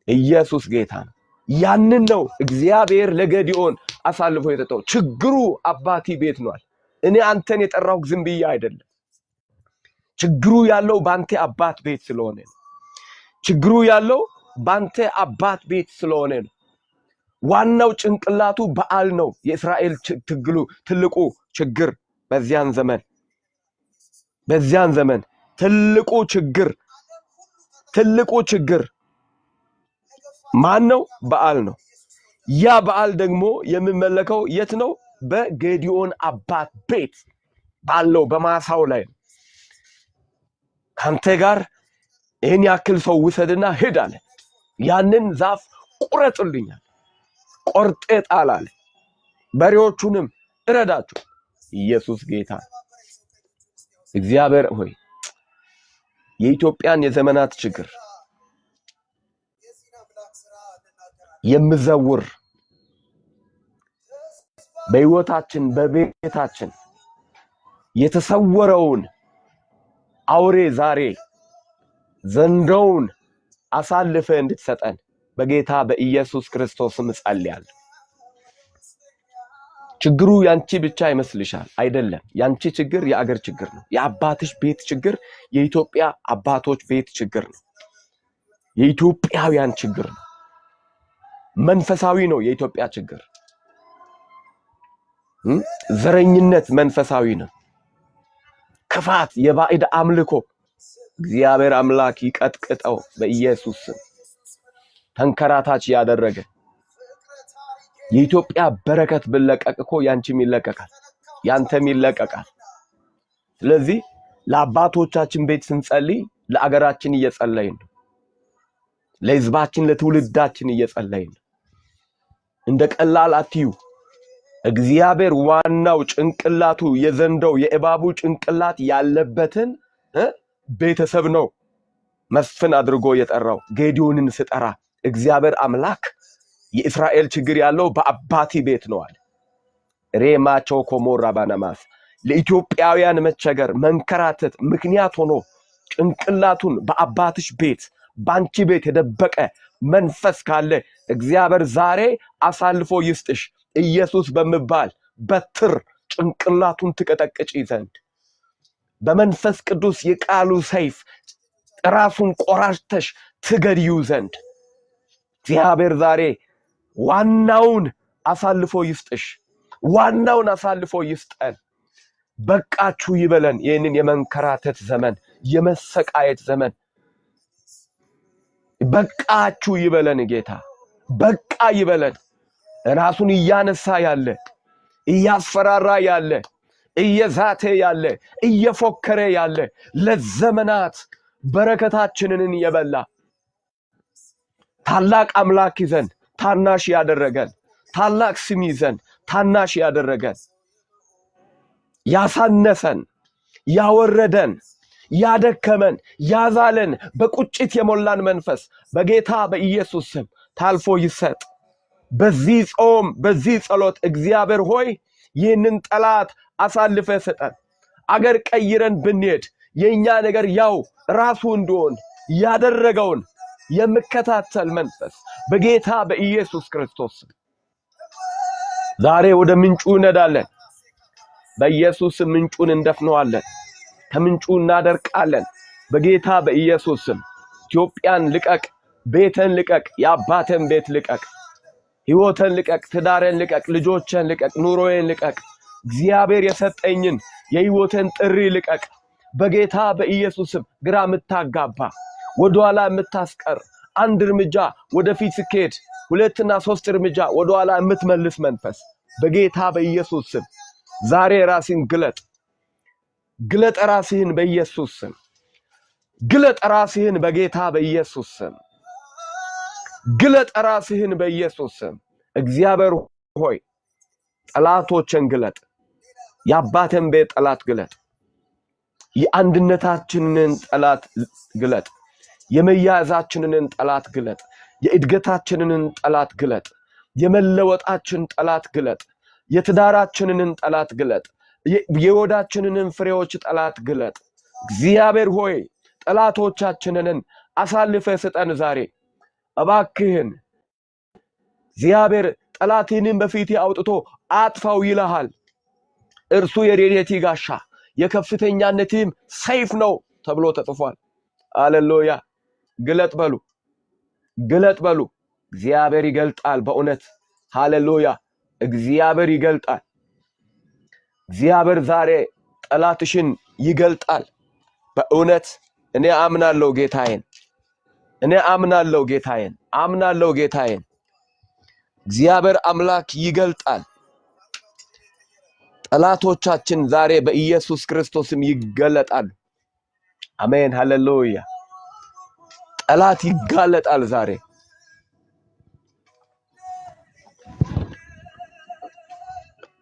ኢየሱስ ጌታ ነው። ያንን ነው እግዚአብሔር ለጌዲዮን አሳልፎ የሰጠው። ችግሩ አባቲ ቤት ነው። እኔ አንተን የጠራው ዝም ብዬ አይደለም። ችግሩ ያለው ባንተ አባት ቤት ስለሆነ ነው። ችግሩ ያለው ባንተ አባት ቤት ስለሆነ ነው። ዋናው ጭንቅላቱ በዓል ነው። የእስራኤል ትልቁ ችግር በዚያን ዘመን ትልቁ ችግር ማን ነው? በዓል ነው። ያ በዓል ደግሞ የሚመለከው የት ነው? በጌዲዮን አባት ቤት ባለው በማሳው ላይ ነው። ካንተ ጋር ይህን ያክል ሰው ውሰድና ሂድ አለ። ያንን ዛፍ ቁረጥልኛል፣ ቆርጤ ጣል አለ። በሬዎቹንም እረዳቸው። ኢየሱስ ጌታ። እግዚአብሔር ሆይ የኢትዮጵያን የዘመናት ችግር የምዘውር በሕይወታችን በቤታችን የተሰወረውን አውሬ ዛሬ ዘንዶውን አሳልፈ እንድትሰጠን በጌታ በኢየሱስ ክርስቶስም ጸልያለሁ። ችግሩ ያንቺ ብቻ ይመስልሻል? አይደለም። ያንቺ ችግር የአገር ችግር ነው። የአባትሽ ቤት ችግር የኢትዮጵያ አባቶች ቤት ችግር ነው። የኢትዮጵያውያን ችግር ነው። መንፈሳዊ ነው የኢትዮጵያ ችግር። ዘረኝነት መንፈሳዊ ነው። ክፋት፣ የባዕድ አምልኮ እግዚአብሔር አምላክ ይቀጥቅጠው በኢየሱስ ስም። ተንከራታች ያደረገ የኢትዮጵያ በረከት ብለቀቅ እኮ ያንቺም ይለቀቃል፣ ያንተም ይለቀቃል። ስለዚህ ለአባቶቻችን ቤት ስንጸልይ ለአገራችን እየጸለይን ነው። ለሕዝባችን ለትውልዳችን እየጸለይን ነው። እንደ ቀላል አትዩ። እግዚአብሔር ዋናው ጭንቅላቱ የዘንዶው የእባቡ ጭንቅላት ያለበትን ቤተሰብ ነው መስፍን አድርጎ የጠራው። ጌዲዮንን ስጠራ እግዚአብሔር አምላክ የእስራኤል ችግር ያለው በአባቲ ቤት ነው አለ። ሬማቸው ኮሞራ ባናማስ ለኢትዮጵያውያን መቸገር መንከራተት ምክንያት ሆኖ ጭንቅላቱን በአባትሽ ቤት ባንቺ ቤት የደበቀ መንፈስ ካለ እግዚአብሔር ዛሬ አሳልፎ ይስጥሽ። ኢየሱስ በመባል በትር ጭንቅላቱን ትቀጠቅጪ ዘንድ በመንፈስ ቅዱስ የቃሉ ሰይፍ ራሱን ቆራርተሽ ትገድዩ ዘንድ እግዚአብሔር ዛሬ ዋናውን አሳልፎ ይስጥሽ። ዋናውን አሳልፎ ይስጠን። በቃችሁ ይበለን። ይህንን የመንከራተት ዘመን፣ የመሰቃየት ዘመን በቃችሁ ይበለን። ጌታ በቃ ይበለን። ራሱን እያነሳ ያለ፣ እያስፈራራ ያለ፣ እየዛተ ያለ፣ እየፎከረ ያለ፣ ለዘመናት በረከታችንን የበላ ታላቅ አምላክ ይዘን ታናሽ ያደረገን፣ ታላቅ ስም ይዘን ታናሽ ያደረገን፣ ያሳነሰን፣ ያወረደን፣ ያደከመን፣ ያዛለን፣ በቁጭት የሞላን መንፈስ በጌታ በኢየሱስ ስም ታልፎ ይሰጥ። በዚህ ጾም በዚህ ጸሎት እግዚአብሔር ሆይ ይህንን ጠላት አሳልፈ ሰጠን። አገር ቀይረን ብንሄድ የኛ ነገር ያው ራሱ እንደሆን ያደረገውን የምከታተል መንፈስ በጌታ በኢየሱስ ክርስቶስ ዛሬ ወደ ምንጩ እንሄዳለን። በኢየሱስ ምንጩን እንደፍነዋለን። ከምንጩ እናደርቃለን። በጌታ በኢየሱስ ስም ኢትዮጵያን ልቀቅ፣ ቤተን ልቀቅ፣ የአባተን ቤት ልቀቅ፣ ሕይወትን ልቀቅ፣ ትዳርን ልቀቅ፣ ልጆችን ልቀቅ፣ ኑሮዬን ልቀቅ፣ እግዚአብሔር የሰጠኝን የሕይወትን ጥሪ ልቀቅ። በጌታ በኢየሱስ ስም ግራ የምታጋባ ወደኋላ የምታስቀር አንድ እርምጃ ወደፊት ስኬድ ሁለትና ሶስት እርምጃ ወደኋላ የምትመልስ መንፈስ በጌታ በኢየሱስ ስም ዛሬ ራስን ግለጥ። ግለጥ ራስህን በኢየሱስ ስም። ግለጥ ራስህን በጌታ በኢየሱስ ስም። ግለጥ ራስህን በኢየሱስ ስም። እግዚአብሔር ሆይ ጠላቶችን ግለጥ። የአባተን ቤት ጠላት ግለጥ። የአንድነታችንን ጠላት ግለጥ። የመያዛችንን ጠላት ግለጥ። የእድገታችንን ጠላት ግለጥ። የመለወጣችን ጠላት ግለጥ። የትዳራችንን ጠላት ግለጥ። የወዳችንን ፍሬዎች ጠላት ግለጥ። እግዚአብሔር ሆይ ጠላቶቻችንን አሳልፈ ስጠን ዛሬ እባክህን። እግዚአብሔር ጠላትህን በፊት አውጥቶ አጥፋው ይልሃል። እርሱ የረድኤት ጋሻ የከፍተኛነትም ሰይፍ ነው ተብሎ ተጽፏል። ሃሌሉያ። ግለጥ በሉ፣ ግለጥ በሉ። እግዚአብሔር ይገልጣል በእውነት። ሃሌሉያ። እግዚአብሔር ይገልጣል። እግዚአብሔር ዛሬ ጠላትሽን ይገልጣል በእውነት። እኔ አምናለሁ ጌታዬን፣ እኔ አምናለሁ ጌታዬን፣ አምናለሁ ጌታዬን። እግዚአብሔር አምላክ ይገልጣል። ጠላቶቻችን ዛሬ በኢየሱስ ክርስቶስም ይገለጣሉ። አሜን። ሃሌሉያ። ጠላት ይጋለጣል ዛሬ።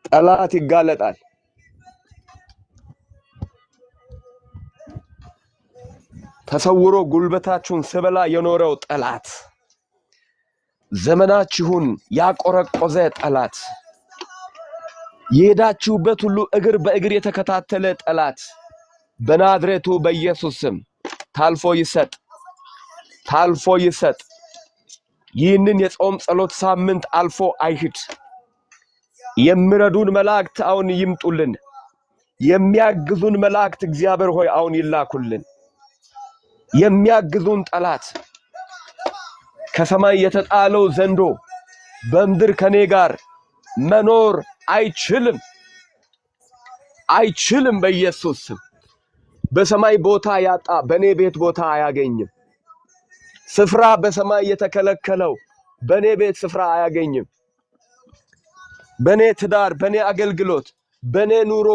ጠላት ይጋለጣል። ተሰውሮ ጉልበታችሁን ስበላ የኖረው ጠላት፣ ዘመናችሁን ያቆረቆዘ ጠላት፣ የሄዳችሁበት ሁሉ እግር በእግር የተከታተለ ጠላት በናዝሬቱ በኢየሱስ ስም ታልፎ ይሰጥ፣ ታልፎ ይሰጥ፣ ይህንን የጾም ጸሎት ሳምንት አልፎ አይሂድ። የሚረዱን መላእክት አሁን ይምጡልን። የሚያግዙን መላእክት እግዚአብሔር ሆይ አሁን ይላኩልን። የሚያግዙን ጠላት ከሰማይ የተጣለው ዘንዶ በምድር ከኔ ጋር መኖር አይችልም አይችልም። በኢየሱስ ስም በሰማይ ቦታ ያጣ በኔ ቤት ቦታ አያገኝም። ስፍራ በሰማይ የተከለከለው በኔ ቤት ስፍራ አያገኝም። በኔ ትዳር፣ በኔ አገልግሎት፣ በኔ ኑሮ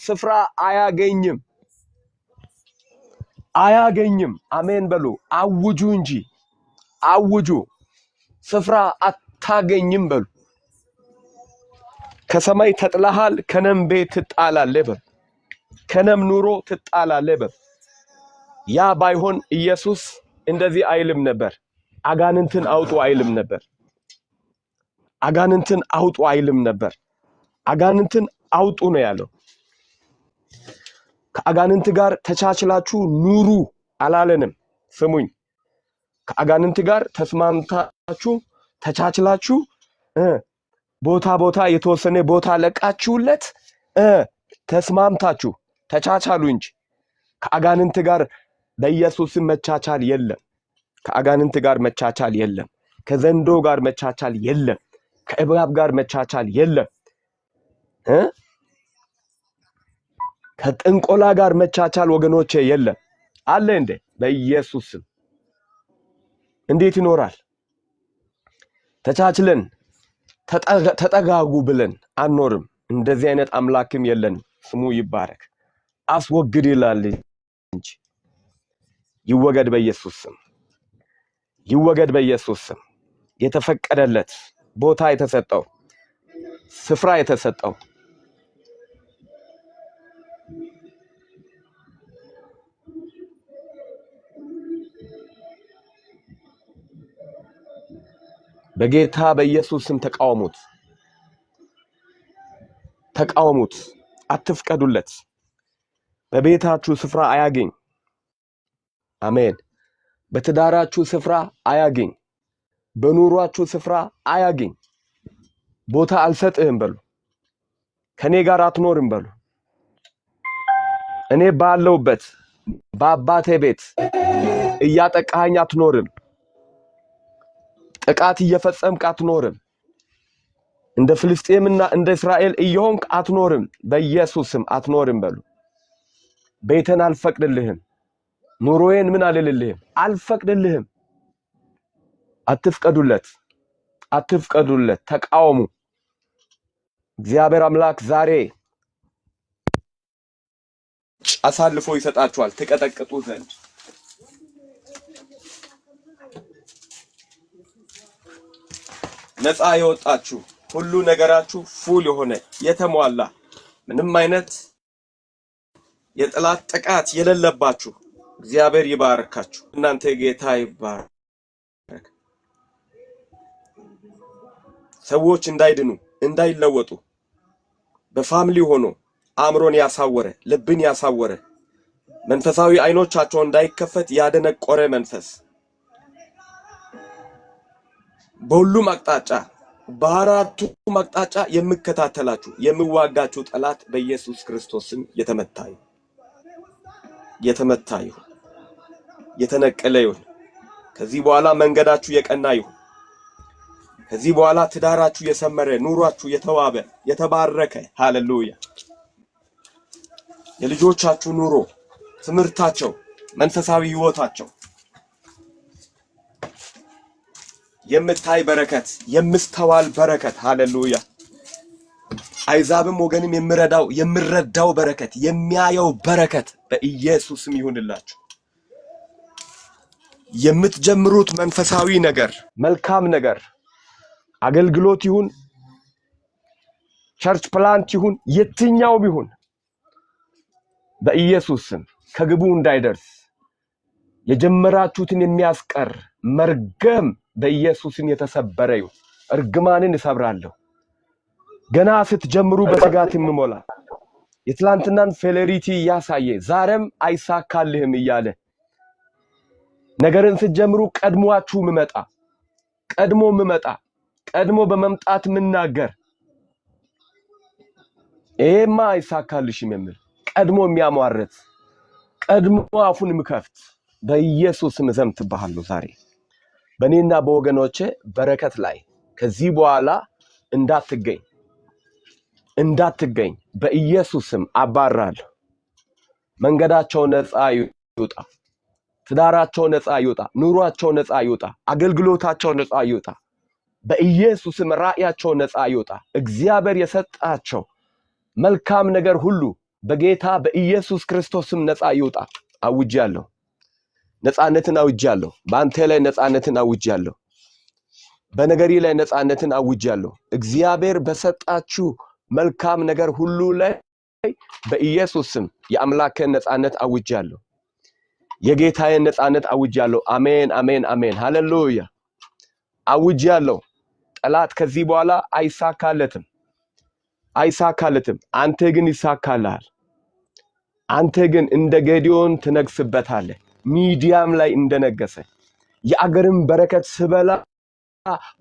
ስፍራ አያገኝም አያገኝም። አሜን በሉ። አውጁ እንጂ አውጁ። ስፍራ አታገኝም በሉ። ከሰማይ ተጥለሃል፣ ከነም ቤት ትጣላለህ በሉ። ከነም ኑሮ ትጣላለህ በሉ። ያ ባይሆን ኢየሱስ እንደዚህ አይልም ነበር። አጋንንትን አውጡ አይልም ነበር። አጋንንትን አውጡ አይልም ነበር። አጋንንትን አውጡ ነው ያለው። ከአጋንንት ጋር ተቻችላችሁ ኑሩ አላለንም። ስሙኝ። ከአጋንንት ጋር ተስማምታችሁ ተቻችላችሁ ቦታ የተወሰነ ቦታ ለቃችሁለት ተስማምታችሁ ተቻቻሉ እንጂ ከአጋንንት ጋር በኢየሱስ መቻቻል የለም። ከአጋንንት ጋር መቻቻል የለም። ከዘንዶ ጋር መቻቻል የለም። ከእባብ ጋር መቻቻል የለም። ከጥንቆላ ጋር መቻቻል ወገኖቼ የለም። አለ እንዴ? በኢየሱስ እንዴት ይኖራል? ተቻችለን ተጠጋጉ ብለን አንኖርም። እንደዚህ አይነት አምላክም የለንም። ስሙ ይባረክ። አስወግድ ይላል እንጂ ይወገድ በኢየሱስ ስም። ይወገድ በኢየሱስ ስም። የተፈቀደለት ቦታ የተሰጠው ስፍራ የተሰጠው በጌታ በኢየሱስ ስም ተቃውሙት። ተቃውሙት። አትፍቀዱለት። በቤታችሁ ስፍራ አያገኝ። አሜን። በትዳራችሁ ስፍራ አያገኝ። በኑሯችሁ ስፍራ አያገኝ። ቦታ አልሰጥህም በሉ። ከኔ ጋር አትኖርም በሉ። እኔ ባለውበት በአባቴ ቤት እያጠቃኸኝ አትኖርም። ጥቃት እየፈጸምክ አትኖርም። እንደ ፍልስጤምና እንደ እስራኤል እየሆንክ አትኖርም። በኢየሱስ ስም አትኖርም በሉ። ቤተን አልፈቅድልህም። ኑሮዬን ምን አልልልህም፣ አልፈቅድልህም። አትፍቀዱለት። አትፍቀዱለት። ተቃውሙ። እግዚአብሔር አምላክ ዛሬ አሳልፎ ይሰጣችኋል ተቀጠቅጡ ዘንድ። ነፃ የወጣችሁ ሁሉ ነገራችሁ ፉል የሆነ የተሟላ ምንም አይነት የጠላት ጥቃት የሌለባችሁ እግዚአብሔር ይባርካችሁ። እናንተ ጌታ ይባርክ። ሰዎች እንዳይድኑ እንዳይለወጡ በፋሚሊ ሆኖ አእምሮን ያሳወረ ልብን ያሳወረ መንፈሳዊ አይኖቻቸው እንዳይከፈት ያደነቆረ መንፈስ በሁሉም አቅጣጫ በአራቱ አቅጣጫ የምከታተላችሁ የምዋጋችሁ ጠላት በኢየሱስ ክርስቶስ ስም የተመታ ይሁን፣ የተነቀለ ይሁን። ከዚህ በኋላ መንገዳችሁ የቀና ይሁን። ከዚህ በኋላ ትዳራችሁ የሰመረ፣ ኑሯችሁ የተዋበ የተባረከ፣ ሃሌሉያ። የልጆቻችሁ ኑሮ፣ ትምህርታቸው፣ መንፈሳዊ ህይወታቸው የምታይ በረከት፣ የምስተዋል በረከት፣ ሃሌሉያ። አይዛብም ወገንም የምረዳው በረከት፣ የሚያየው በረከት በኢየሱስም ይሁንላችሁ። የምትጀምሩት መንፈሳዊ ነገር፣ መልካም ነገር፣ አገልግሎት ይሁን፣ ቸርች ፕላንት ይሁን፣ የትኛውም ይሁን በኢየሱስም ከግቡ እንዳይደርስ የጀመራችሁትን የሚያስቀር መርገም በኢየሱስም የተሰበረ ይሁን። እርግማንን እሰብራለሁ። ገና ስትጀምሩ በስጋት የምሞላ የትላንትናን ፌለሪቲ ያሳየ ዛሬም አይሳካልህም እያለ ነገርን ስትጀምሩ ቀድሟችሁ ምመጣ ቀድሞ ምመጣ ቀድሞ በመምጣት ምናገር ኤማ አይሳካልሽም የሚል ቀድሞ የሚያሟርት ቀድሞ አፉን ምከፍት በኢየሱስ ስም ዘምትብሃለሁ ዛሬ በኔና በወገኖቼ በረከት ላይ ከዚህ በኋላ እንዳትገኝ በኢየሱስ ስም አባራለሁ። መንገዳቸው ነፃ ይውጣ፣ ትዳራቸው ነፃ ይውጣ፣ ኑሯቸው ነፃ ይውጣ፣ አገልግሎታቸው ነፃ ይውጣ። በኢየሱስ ስም ራእያቸው ነፃ ይውጣ። እግዚአብሔር የሰጣቸው መልካም ነገር ሁሉ በጌታ በኢየሱስ ክርስቶስ ስም ነፃ ይውጣ። አውጃለሁ፣ ነፃነትን አውጃለሁ። በአንተ ላይ ነፃነትን አውጃለሁ። በነገሪ ላይ ነፃነትን አውጃለሁ። እግዚአብሔር በሰጣችሁ መልካም ነገር ሁሉ ላይ በኢየሱስ ስም የአምላክን ነፃነት አውጃለሁ። የጌታዬን ነፃነት አውጃለሁ። አሜን አሜን አሜን። ሃሌሉያ። አውጃለሁ። ጠላት ከዚህ በኋላ አይሳካለትም። አንተ ግን ይሳካልሃል። አንተ ግን እንደ ጌዲዮን ትነግስበታለህ። ሚዲያም ላይ እንደነገሰ የአገርን በረከት ስበላ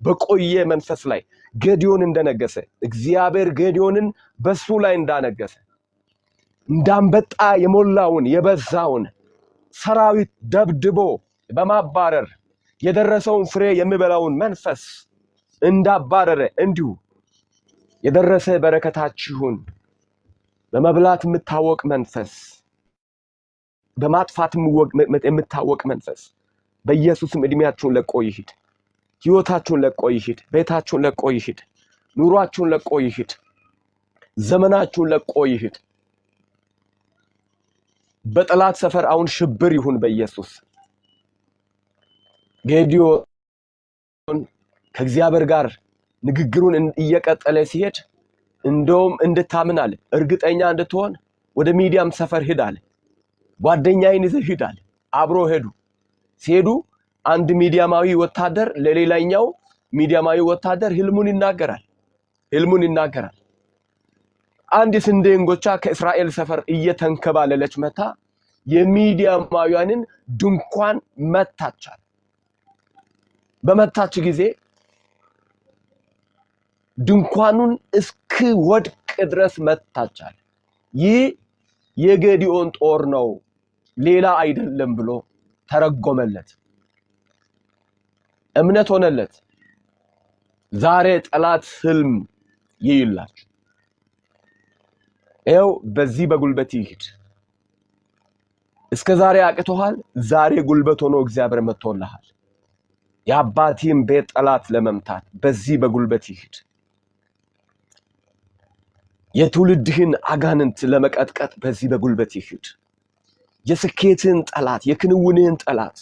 በቆየ መንፈስ ላይ ጌዲዮን እንደነገሰ እግዚአብሔር ጌዲዮንን በሱ ላይ እንዳነገሰ እንዳንበጣ የሞላውን የበዛውን ሰራዊት ደብድቦ በማባረር የደረሰውን ፍሬ የሚበላውን መንፈስ እንዳባረረ እንዲሁ የደረሰ በረከታችሁን በመብላት የምታወቅ መንፈስ በማጥፋት የምታወቅ መንፈስ በኢየሱስም እድሜያችሁን ለቆ ይሂድ። ሕይወታችሁን ለቆ ይሂድ። ቤታችሁን ለቆ ይሂድ። ኑሯችሁን ለቆ ይሂድ። ዘመናችሁን ለቆ ይሂድ። በጠላት ሰፈር አሁን ሽብር ይሁን በኢየሱስ። ጌዲዮን ከእግዚአብሔር ጋር ንግግሩን እየቀጠለ ሲሄድ እንደውም እንድታምናል እርግጠኛ እንድትሆን ወደ ሚዲያም ሰፈር ሄዳል። ጓደኛዬን ይዘህ ሂዳል። አብሮ ሄዱ። ሲሄዱ አንድ ሚዲያማዊ ወታደር ለሌላኛው ሚዲያማዊ ወታደር ህልሙን ይናገራል። አንድ ስንዴ እንጎቻ ከእስራኤል ሰፈር እየተንከባለለች መታ የሚዲያማውያንን ድንኳን መታቻል። በመታች ጊዜ ድንኳኑን እስኪወድቅ ድረስ መታቻል። ይህ የጌዲዮን ጦር ነው ሌላ አይደለም ብሎ ተረጎመለት። እምነት ሆነለት። ዛሬ ጠላት ህልም ይይላችሁ። ይኸው በዚህ በጉልበት ይሂድ። እስከ ዛሬ አቅቶሃል። ዛሬ ጉልበት ሆኖ እግዚአብሔር መጥቶልሃል። የአባቴን ቤት ጠላት ለመምታት በዚህ በጉልበት ይሂድ። የትውልድህን አጋንንት ለመቀጥቀጥ በዚህ በጉልበት ይሂድ። የስኬትን ጠላት፣ የክንውንህን ጠላት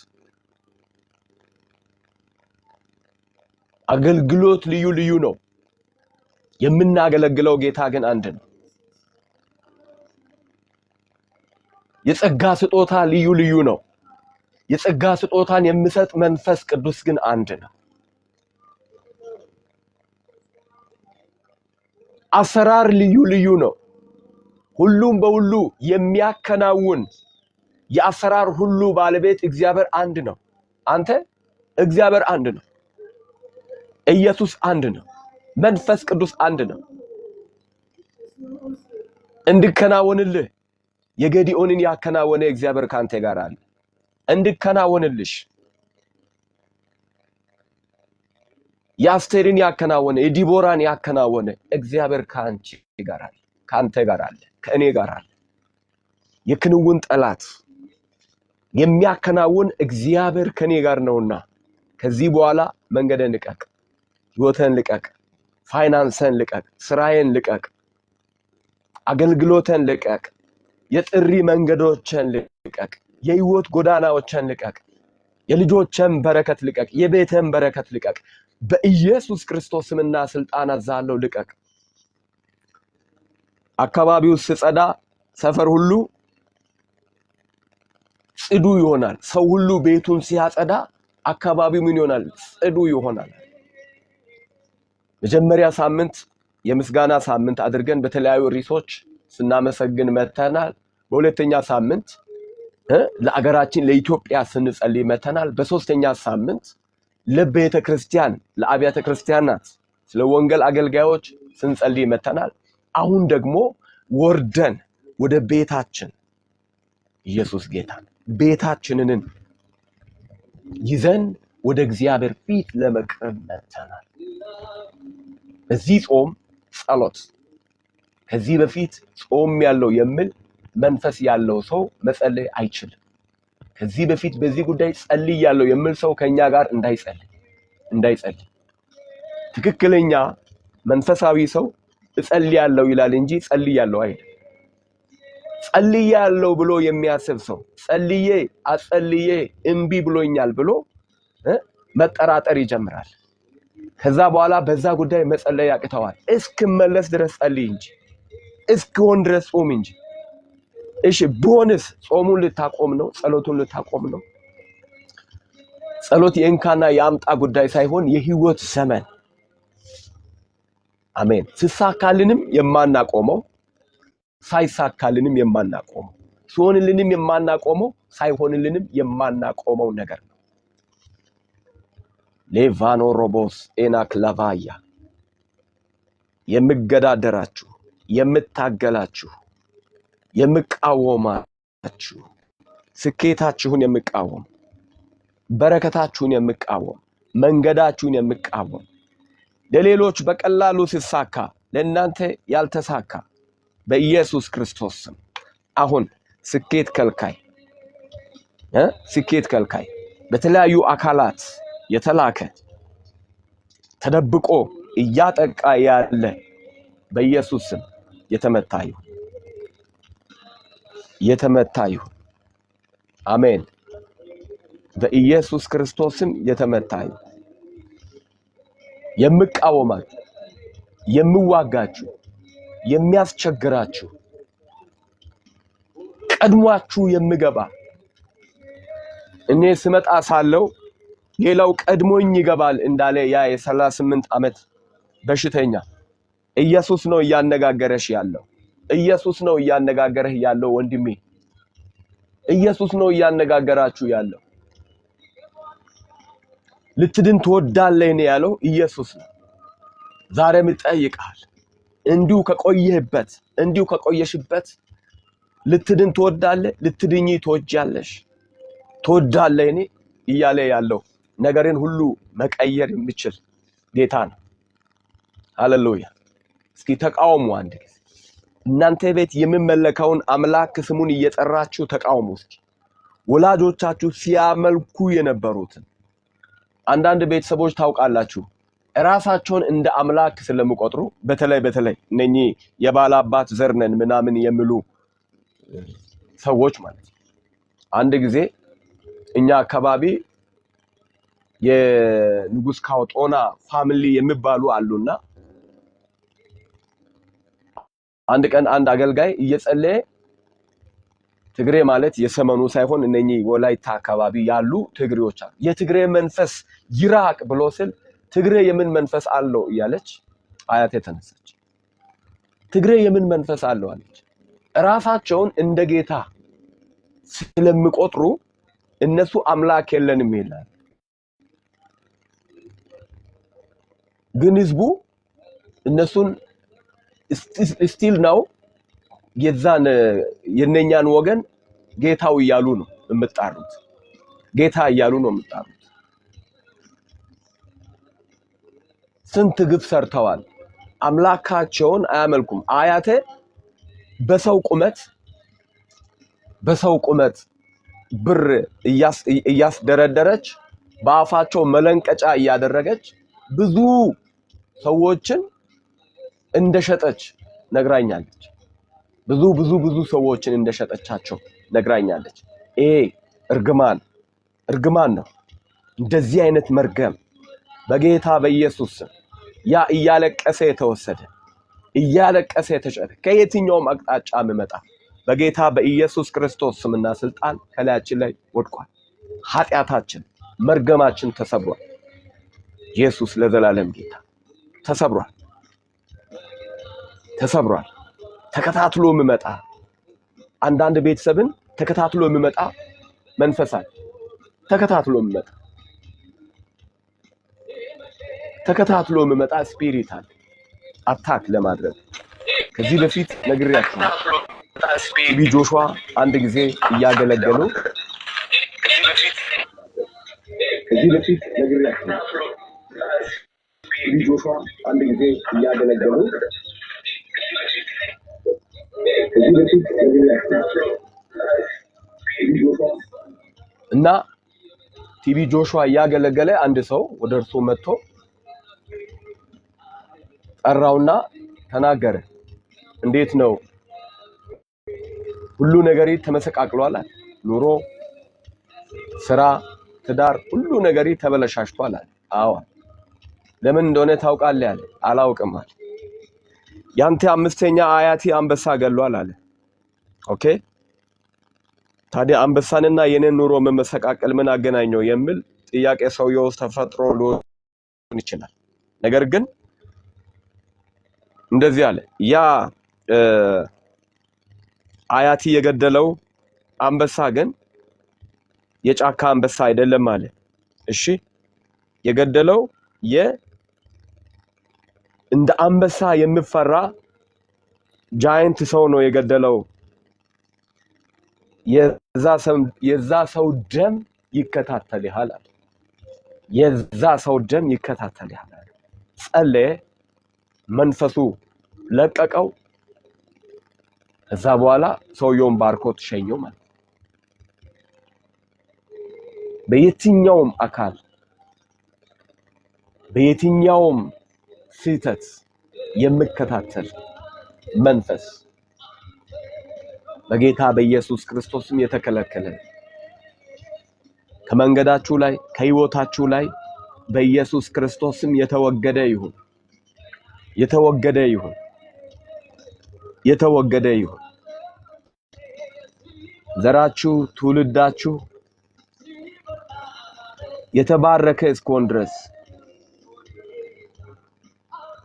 አገልግሎት ልዩ ነው። የምናገለግለው ጌታ ግን አንድ ነው። የጸጋ ስጦታ ልዩ ነው። የጸጋ ስጦታን የሚሰጥ መንፈስ ቅዱስ ግን አንድ ነው። አሰራር ልዩ ነው። ሁሉም በሁሉ የሚያከናውን የአሰራር ሁሉ ባለቤት እግዚአብሔር አንድ ነው። አንተ እግዚአብሔር አንድ ነው። ኢየሱስ አንድ ነው። መንፈስ ቅዱስ አንድ ነው። እንድከናወንልህ የጌዲዮንን ያከናወነ እግዚአብሔር ካንተ ጋር አለ። እንድከናወንልሽ የአስቴርን ያከናወነ የዲቦራን ያከናወነ እግዚአብሔር ካንቺ ጋር አለ፣ ካንተ ጋር አለ፣ ከእኔ ጋር አለ። የክንውን ጠላት የሚያከናውን እግዚአብሔር ከኔ ጋር ነውና ከዚህ በኋላ መንገድን ልቀቅ፣ ህይወትን ልቀቅ፣ ፋይናንስን ልቀቅ፣ ስራዬን ልቀቅ፣ አገልግሎትን ልቀቅ፣ የጥሪ መንገዶችን ልቀቅ፣ የህይወት ጎዳናዎችን ልቀቅ፣ የልጆችን በረከት ልቀቅ፣ የቤተን በረከት ልቀቅ። በኢየሱስ ክርስቶስ ስምና ስልጣን አዛለው ልቀቅ። አካባቢው ሲጸዳ ሰፈር ሁሉ ጽዱ ይሆናል። ሰው ሁሉ ቤቱን ሲያጸዳ አካባቢው ምን ይሆናል? ጽዱ ይሆናል። መጀመሪያ ሳምንት የምስጋና ሳምንት አድርገን በተለያዩ ርዕሶች ስናመሰግን መተናል። በሁለተኛ ሳምንት ለአገራችን ለኢትዮጵያ ስንጸልይ መተናል። በሶስተኛ ሳምንት ለቤተ ክርስቲያን ለአብያተ ክርስቲያናት ስለ ወንጌል አገልጋዮች ስንጸልይ መተናል። አሁን ደግሞ ወርደን ወደ ቤታችን ኢየሱስ ጌታ ቤታችንን ይዘን ወደ እግዚአብሔር ፊት ለመቅረብ መተናል። በዚህ ጾም ጸሎት ከዚህ በፊት ጾም ያለው የሚል መንፈስ ያለው ሰው መጸለይ አይችልም። ከዚህ በፊት በዚህ ጉዳይ ጸልይ ያለው የሚል ሰው ከኛ ጋር እንዳይጸልይ ትክክለኛ መንፈሳዊ ሰው ጸልይ ያለው ይላል እንጂ ጸልይ ያለው አይደለም። ጸልይ ያለው ብሎ የሚያስብ ሰው ጸልዬ አጸልዬ እምቢ ብሎኛል ብሎ መጠራጠር ይጀምራል። ከዛ በኋላ በዛ ጉዳይ መጸለይ ያቅተዋል። እስክመለስ ድረስ ጸልይ እንጂ እስክሆን ድረስ ጾም እንጂ። እሺ ቢሆንስ ጾሙን ልታቆም ነው? ጸሎቱን ልታቆም ነው? ጸሎት የእንካና የአምጣ ጉዳይ ሳይሆን የህይወት ዘመን አሜን። ሲሳካልንም የማናቆመው ሳይሳካልንም የማናቆመው ሲሆንልንም የማናቆመው ሳይሆንልንም የማናቆመው ነገር ነው። ሌቫኖ ሮቦስ ኤና ክላቫያ የምገዳደራችሁ የምታገላችሁ የምቃወማችሁ ስኬታችሁን የምቃወም በረከታችሁን የምቃወም መንገዳችሁን የምቃወም ለሌሎች በቀላሉ ሲሳካ ለእናንተ ያልተሳካ በኢየሱስ ክርስቶስ ስም አሁን ስኬት ከልካይ በተለያዩ አካላት የተላከ ተደብቆ እያጠቃ ያለ በኢየሱስ ስም የተመታ ይሁን። አሜን። በኢየሱስ ክርስቶስ ስም የተመታ ይሁን። የምቃወማችሁ የምዋጋችሁ የሚያስቸግራችሁ ቀድሟችሁ የምገባ እኔ ስመጣ ሳለው ሌላው ቀድሞኝ ይገባል እንዳለ ያ የ38 ዓመት በሽተኛ ኢየሱስ ነው እያነጋገረሽ ያለው። ኢየሱስ ነው እያነጋገረህ ያለው ወንድሜ። ኢየሱስ ነው እያነጋገራችሁ ያለው። ልትድን ትወዳለህ ነው ያለው ኢየሱስ ነው። ዛሬም ይጠይቃል። እንዲሁ ከቆየሽበት ልትድን ትወዳለህ? ልትድኚ ትወጃለሽ? ትወዳለህ እኔ እያለ ያለው ነገርን ሁሉ መቀየር የሚችል ጌታ ነው። ሃሌሉያ። እስኪ ተቃውሙ አንድ ጊዜ። እናንተ ቤት የሚመለከውን አምላክ ስሙን እየጠራችሁ ተቃውሙ እስኪ። ወላጆቻችሁ ሲያመልኩ የነበሩትን አንዳንድ ቤተሰቦች ታውቃላችሁ ራሳቸውን እንደ አምላክ ስለሚቆጥሩ በተለይ እነኚህ የባላባት ዘር ነን ምናምን የሚሉ ሰዎች ማለት ነው። አንድ ጊዜ እኛ አካባቢ የንጉስ ካውጦና ፋሚሊ የሚባሉ አሉና አንድ ቀን አንድ አገልጋይ እየጸለየ ትግሬ ማለት የሰመኑ ሳይሆን እነኚህ ወላይታ አካባቢ ያሉ ትግሬዎች አሉ። የትግሬ መንፈስ ይራቅ ብሎ ሲል ትግሬ የምን መንፈስ አለው እያለች አያቴ ተነሳች። ትግሬ የምን መንፈስ አለው አለች። ራሳቸውን እንደ ጌታ ስለሚቆጥሩ እነሱ አምላክ የለንም ይላል። ግን ህዝቡ እነሱን ስቲል ነው የዛን የነኛን ወገን ጌታው እያሉ ነው የምጣሩት። ጌታ እያሉ ነው የምጣሩት። ስንት ግፍ ሰርተዋል። አምላካቸውን አያመልኩም። አያቴ በሰው ቁመት ብር እያስደረደረች በአፋቸው መለንቀጫ እያደረገች ብዙ ሰዎችን እንደሸጠች ነግራኛለች። ብዙ ሰዎችን እንደሸጠቻቸው ነግራኛለች። እርግማን ነው። እንደዚህ አይነት መርገም በጌታ በኢየሱስ ስም ያ እያለቀሰ የተወሰደ እያለቀሰ የተሸጠ ከየትኛውም አቅጣጫ የሚመጣ በጌታ በኢየሱስ ክርስቶስ ስምና ስልጣን ከላያችን ላይ ወድቋል። ኃጢአታችን መርገማችን ተሰብሯል። ኢየሱስ ለዘላለም ጌታ ተሰብሯል። ተከታትሎ የሚመጣ አንዳንድ ቤተሰብን ተከታትሎ የሚመጣ መንፈሳት ተከታትሎ የሚመጣ ተከታትሎ የሚመጣ ስፒሪት አለ አታክ ለማድረግ። ከዚህ በፊት ነግሬያችኋለሁ። ቲቢ ጆሹዋ አንድ ጊዜ እያገለገሉ እና ቲቢ ጆሹዋ እያገለገለ አንድ ሰው ወደ እርሱ መጥቶ ጠራውና ተናገረ። እንዴት ነው ሁሉ ነገር ተመሰቃቅሏል? ኑሮ፣ ስራ፣ ትዳር ሁሉ ነገር ተበላሽቷል። አዎ። ለምን እንደሆነ ታውቃለህ? አለ። አላውቅም አለ። ያንተ አምስተኛ አያቲ አንበሳ ገሏል አለ። ኦኬ። ታዲያ አንበሳንና የኔን ኑሮ መመሰቃቀል ምን አገናኘው የሚል ጥያቄ ሰውየው ተፈጥሮ ሊሆን ይችላል። ነገር ግን እንደዚህ አለ። ያ አያቲ የገደለው አንበሳ ግን የጫካ አንበሳ አይደለም አለ። እሺ፣ የገደለው እንደ አንበሳ የሚፈራ ጃይንት ሰው ነው የገደለው። የዛ ሰው ደም ይከታተልሃል አለ። የዛ ሰው ደም ይከታተልሃል አለ። ጸለየ፣ መንፈሱ ለቀቀው። ከዛ በኋላ ሰውየውን ባርኮት ሸኘው ማለት። በየትኛውም አካል በየትኛውም ስህተት የሚከታተል መንፈስ በጌታ በኢየሱስ ክርስቶስም የተከለከለ ከመንገዳችሁ ላይ ከህይወታችሁ ላይ በኢየሱስ ክርስቶስም የተወገደ ይሁን። የተወገደ ይሁን። የተወገደ ይሁን። ዘራችሁ ትውልዳችሁ የተባረከ እስከሆነ ድረስ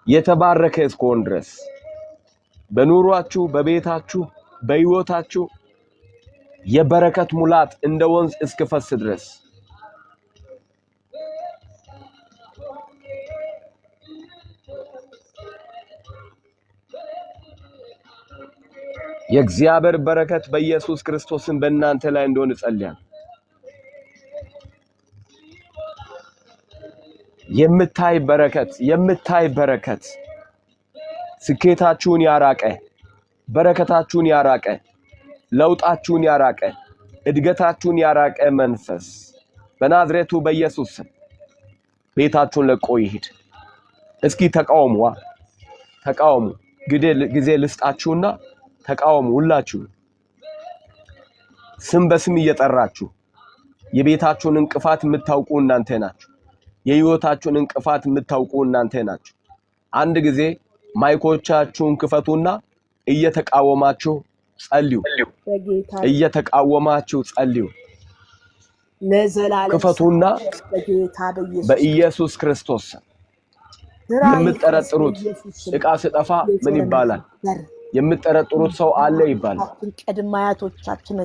የተባረከ እስከሆነ ድረስ በኑሯችሁ በቤታችሁ በህይወታችሁ የበረከት ሙላት እንደ ወንዝ እስከፈስ ድረስ የእግዚአብሔር በረከት በኢየሱስ ክርስቶስም በእናንተ ላይ እንደሆነ ጸልያለሁ። የምታይ በረከት ስኬታችሁን ያራቀ፣ በረከታችሁን ያራቀ፣ ለውጣችሁን ያራቀ፣ እድገታችሁን ያራቀ መንፈስ በናዝሬቱ በኢየሱስ ስም ቤታችሁን ለቆ ይሂድ። እስኪ ተቃውሙ። ጊዜ ልስጣችሁና ተቃውሙ። ሁላችሁ ስም በስም እየጠራችሁ የቤታችሁን እንቅፋት የምታውቁ እናንተ ናችሁ። የህይወታችሁን እንቅፋት የምታውቁ እናንተ ናችሁ። አንድ ጊዜ ማይኮቻችሁን ክፈቱና እየተቃወማችሁ ጸልዩ። እየተቃወማችሁ ጸልዩ። ለዘላለም ክፈቱና በኢየሱስ ክርስቶስ የምትጠረጥሩት ዕቃ ሲጠፋ ምን ይባላል? የምትጠረጥሩት ሰው አለ ይባላል። ቀድማያቶቻችን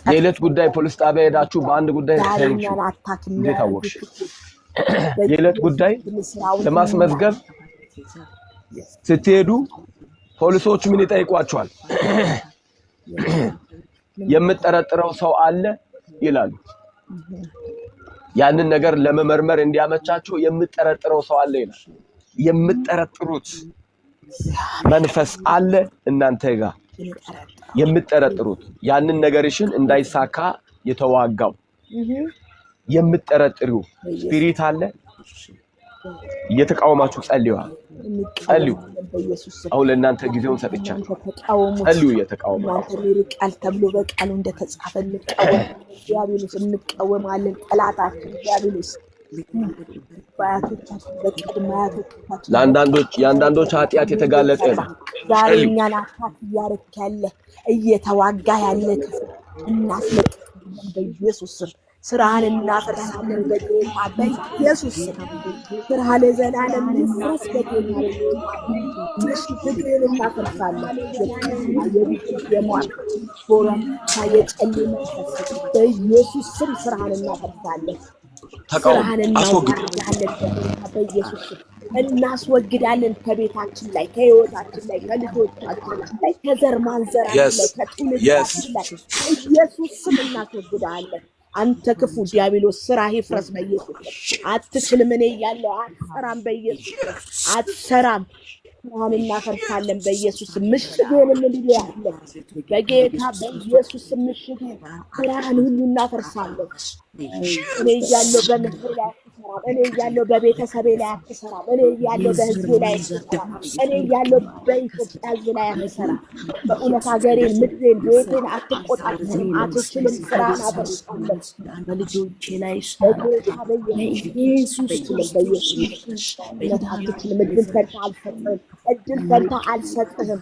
የዕለት ጉዳይ ፖሊስ ጣቢያ ሄዳችሁ በአንድ ጉዳይ ተንቹ እንዴታወቅሽ የዕለት ጉዳይ ለማስመዝገብ ስትሄዱ ፖሊሶች ምን ይጠይቋቸዋል? የምትጠረጥረው ሰው አለ ይላሉ። ያንን ነገር ለመመርመር እንዲያመቻቸው የምትጠረጥረው ሰው አለ ይላል። የምትጠረጥሩት መንፈስ አለ እናንተ ጋር የምትጠረጥሩት ያንን ነገርሽን እንዳይሳካ የተዋጋው የምትጠረጥሩ ስፒሪት አለ። እየተቃወማችሁ ጸልዩ። አሁን ለእናንተ ጊዜውን ሰጥቻለሁ። ጸልዩ እየተቃወማችሁ ቃል ተብሎ በቃሉ እንደተጻፈ ዲያብሎስ እንቃወማለን። ጠላታችን ዲያብሎስ የአንዳንዶች ኃጢአት የተጋለጠ ነው። ዛሬ እኛን አታክ እያረክ ያለ እየተዋጋ ያለ እናስለቅቃለን በኢየሱስ ስም። ስራህን እናፈርሳለን በጌታ በኢየሱስ ስም። ስራህ ለዘላለም ይፍረስ በጌታ ፍቅርን እናፈርሳለን። የሟል ቦረም የጨለመ በኢየሱስ ስም ስራህን እናፈርሳለን። ተቃውሞ አስወግድ። በኢየሱስ እናስወግዳለን ከቤታችን ላይ ከህይወታችን ላይ ከልጆቻችን ላይ ከዘር ማንዘራችን ላይ ከትውልዳችን ላይ በኢየሱስ ስም እናስወግዳለን። አንተ ክፉ ዲያብሎስ ስራ ይፍረስ በኢየሱስ አትችልም። እኔ እያለሁ አትሰራም በኢየሱስ አትሰራም። አሁን እናፈርሳለን በኢየሱስ ምሽግህን እንልያለን። በጌታ በኢየሱስ ምሽግህን ስራህን ሁሉ እናፈርሳለን። እኔ እያለሁ በምድር ላይ አትሰራም። እኔ እያለሁ በቤተሰቤ ላይ አትሰራም። እኔ እያለሁ በህዝቤ ላይ አትሰራም። እኔ እያለሁ በኢትዮጵያ ህዝብ ላይ አትሰራም። በእውነት ሀገሬን፣ ምድሬን፣ ቤቴን አትቆጣጠርም፣ አትችልም። ስራን አፈርሳለን በልጆቼ ላይ በጌታ በኢየሱስ በኢየሱስ አትችልም። እድል ፈንታ አልሰጥህም። እድል ፈንታ አልሰጥህም።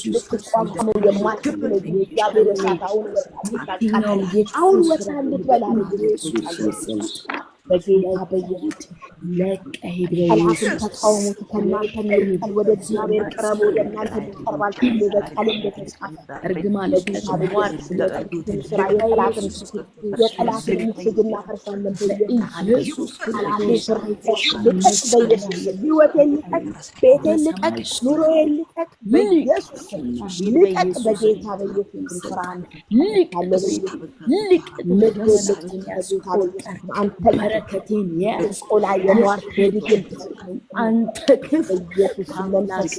ልትቋቋመው የማትችለው የእግዚአብሔር እሳት አሁን ወጥተህ ልትበላ በጌታ በኢየሱስ ለቀህ ጠላትን ተቃውሙት። ከእናንተ የሚርቃል ወደ እግዚአብሔር ቅረቡ፣ ወደ እናንተ ይቀርባል ተብሎ በቃል እንደተጻፈ እርግማን ለጌታ በኢየሱስ ስራ የጠላትን ምሽግ እናፈርሳለን በኢየሱስ ጠላትን ስራ ልቀቅ በኢየሱስ ህይወቴን ልቀቅ፣ ቤቴን ልቀቅ፣ ኑሮዬን ልቀቅ በኢየሱስ ልቀቅ በጌታ በኢየሱስ ስራን ልቀቅ ምድር አንተ በረከቴን የቆላ የሟር የድግል አንተ ክፍ ኢየሱስ መንፈስ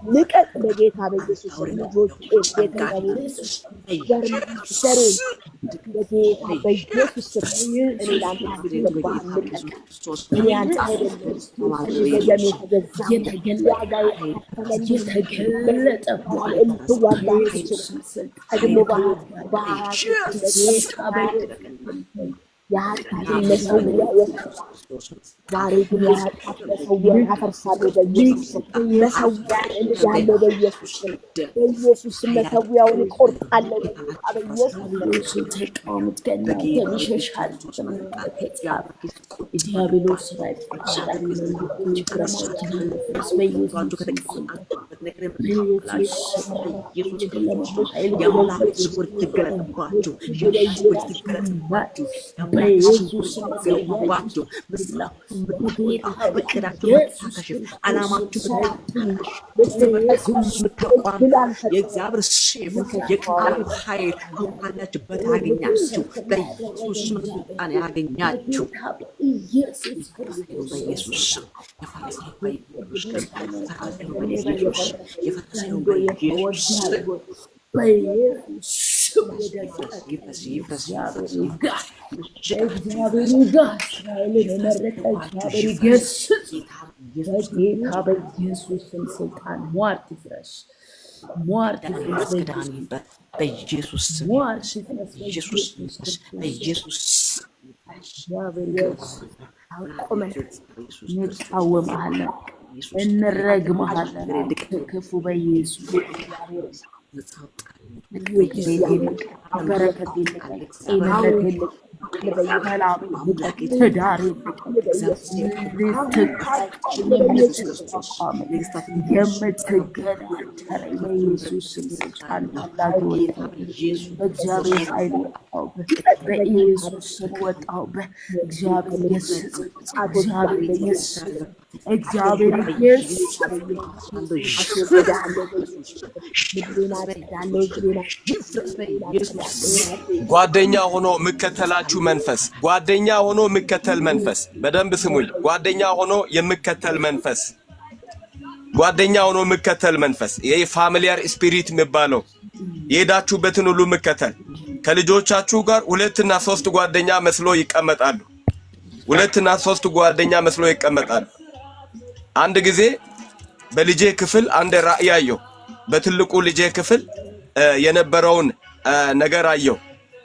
ልቀቅ በጌታ በኢየሱስ ልጆች ቤተሰብ ዘሬን በጌታ በኢየሱስ እኔ ላንተ ልቀቅ። እኔ አንተ አይደለም በደም የተገለጠ እንትዋጋ ደግሞ የኃጢአትን መሠዊያ ዛሬ ግን የኃጢአት መሠዊያ ያፈርሳለሁ በኢየሱስ መሠዊያ ያለው በኢየሱስ በኢየሱስ መሠዊያውን እቆርጣለሁ በኢየሱስ ተቃውሙት ከእናንተ ይሸሻል። ዲያብሎስ ስራ ይፈርሳል የእግዚአብሔር ሼፍ የቃሉ ኃይል ካላችሁበት ያገኛችሁ በኢየሱስ ስልጣን ያገኛችሁ በኢየሱስ ስልጣን ሟርት ይፍረስ። ሟርት ይፍረስ በኢየሱስ ስም። ኢየሱስ በኢየሱስ እንቃወምሃለን፣ እንረግምሃለን ክፉ በኢየሱስ በረከት ሰላም ልቀቅ፣ ትዳር የምትገዳደረኝ በኢየሱስ ስልጣን ታላቅ በእግዚአብሔር ኃይል ወጣሁበት፣ በኢየሱስ ስም ወጣሁበት። እግዚአብሔር ይስጥ፣ እግዚአብሔር ይስጥ፣ እግዚአብሔር ይስጥ። ጓደኛ ሆኖ የሚከተላችሁ መንፈስ፣ ጓደኛ ሆኖ የሚከተል መንፈስ፣ በደንብ ስሙኝ። ጓደኛ ሆኖ የሚከተል መንፈስ፣ ጓደኛ ሆኖ የሚከተል መንፈስ፣ ይሄ ፋሚሊያር ስፒሪት የሚባለው የሄዳችሁበትን ሁሉ የሚከተል ከልጆቻችሁ ጋር 2 እና 3 ጓደኛ መስሎ ይቀመጣሉ። 2 እና 3 ጓደኛ መስሎ ይቀመጣሉ። አንድ ጊዜ በልጄ ክፍል አንድ ራእይ አየሁ። በትልቁ ልጄ ክፍል የነበረውን ነገር አየሁ።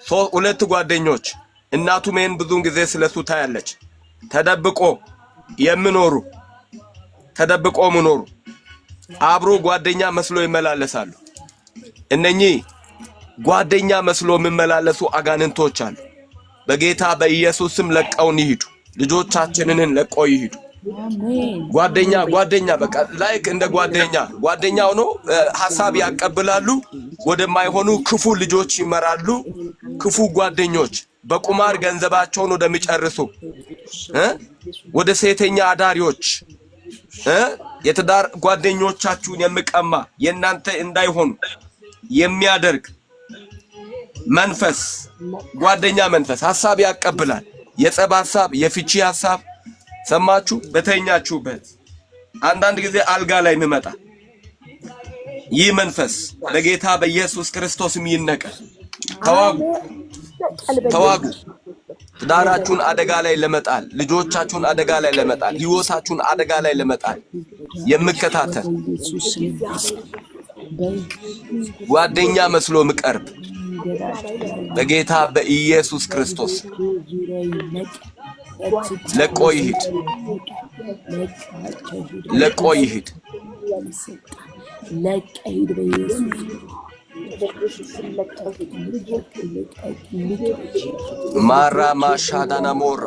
2 ጓደኞች እናቱ ምን ብዙን ጊዜ ስለሱ ታያለች። ተደብቆ የሚኖሩ አብሮ ጓደኛ መስሎ ይመላለሳሉ። እነኚህ ጓደኛ መስሎ የሚመላለሱ አጋንንቶች አሉ። በጌታ በኢየሱስ ስም ለቀውን ይሂዱ። ልጆቻችንን ለቀው ይሂዱ። ጓደኛ በቃ ላይክ እንደ ጓደኛ ሆኖ ሐሳብ ያቀብላሉ። ወደማይሆኑ ክፉ ልጆች ይመራሉ። ክፉ ጓደኞች በቁማር ገንዘባቸውን ወደሚጨርሱ ወደ ሴተኛ አዳሪዎች የትዳር ጓደኞቻችሁን የሚቀማ የናንተ እንዳይሆኑ የሚያደርግ መንፈስ ጓደኛ መንፈስ ሐሳብ ያቀብላል። የጸብ ሐሳብ፣ የፍቺ ሐሳብ ሰማችሁ? በተኛችሁበት አንዳንድ ጊዜ አልጋ ላይ የሚመጣ ይህ መንፈስ በጌታ በኢየሱስ ክርስቶስም ይነቀል። ተዋጉ። ትዳራችሁን አደጋ ላይ ለመጣል፣ ልጆቻችሁን አደጋ ላይ ለመጣል፣ ህይወታችሁን አደጋ ላይ ለመጣል የምከታተል ጓደኛ መስሎ ምቀርብ በጌታ በኢየሱስ ክርስቶስ ለቆ ይሂድ። ማራ ማሻዳና ሞራ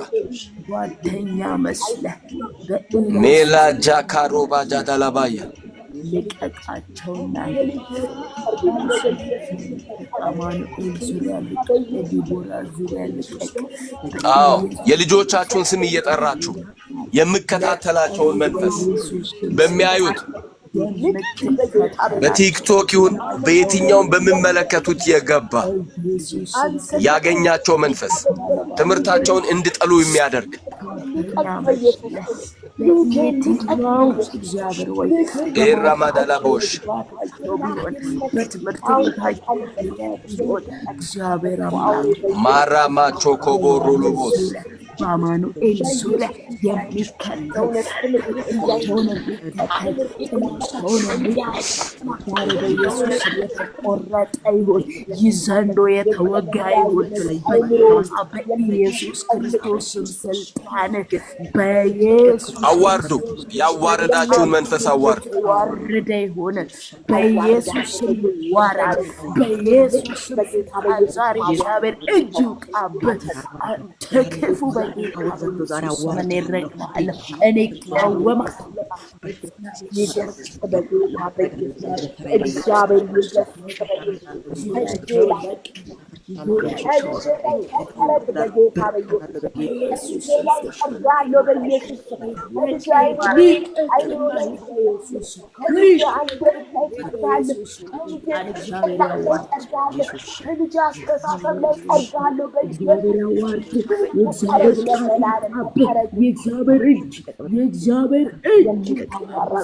ጓደኛ መስለህ ሜላ ጃካሮ ባጃዳላባያ ልቀቃቸውና የልጆቻችሁን ስም እየጠራችሁ የምከታተላቸውን መንፈስ በሚያዩት በቲክቶክ ይሁን በየትኛውም በሚመለከቱት የገባ ያገኛቸው መንፈስ ትምህርታቸውን እንዲጠሉ የሚያደርግ ኤራማዳላቦሽ ማራማቾ ኮቦሩሎቦስ በአማኑኤል ዙሪያ የሚከተል በኢየሱስ የተቆረጠ ይሁን፣ ይህ ዘንዶ የተወጋ ይሁን በኢየሱስ ክርስቶስም ስልጣን በኢየሱስ አዋርዱ። ያዋረዳችሁን መንፈስ አዋርዱ። ዋርደ ይሁን በኢየሱስ ይዋረድ። በኢየሱስ ስልጣን ዛሬ እግዚአብሔር እጅ ይውጣበት። ተከፉ እኔ ቃወማ የእግዚአብሔር እጅ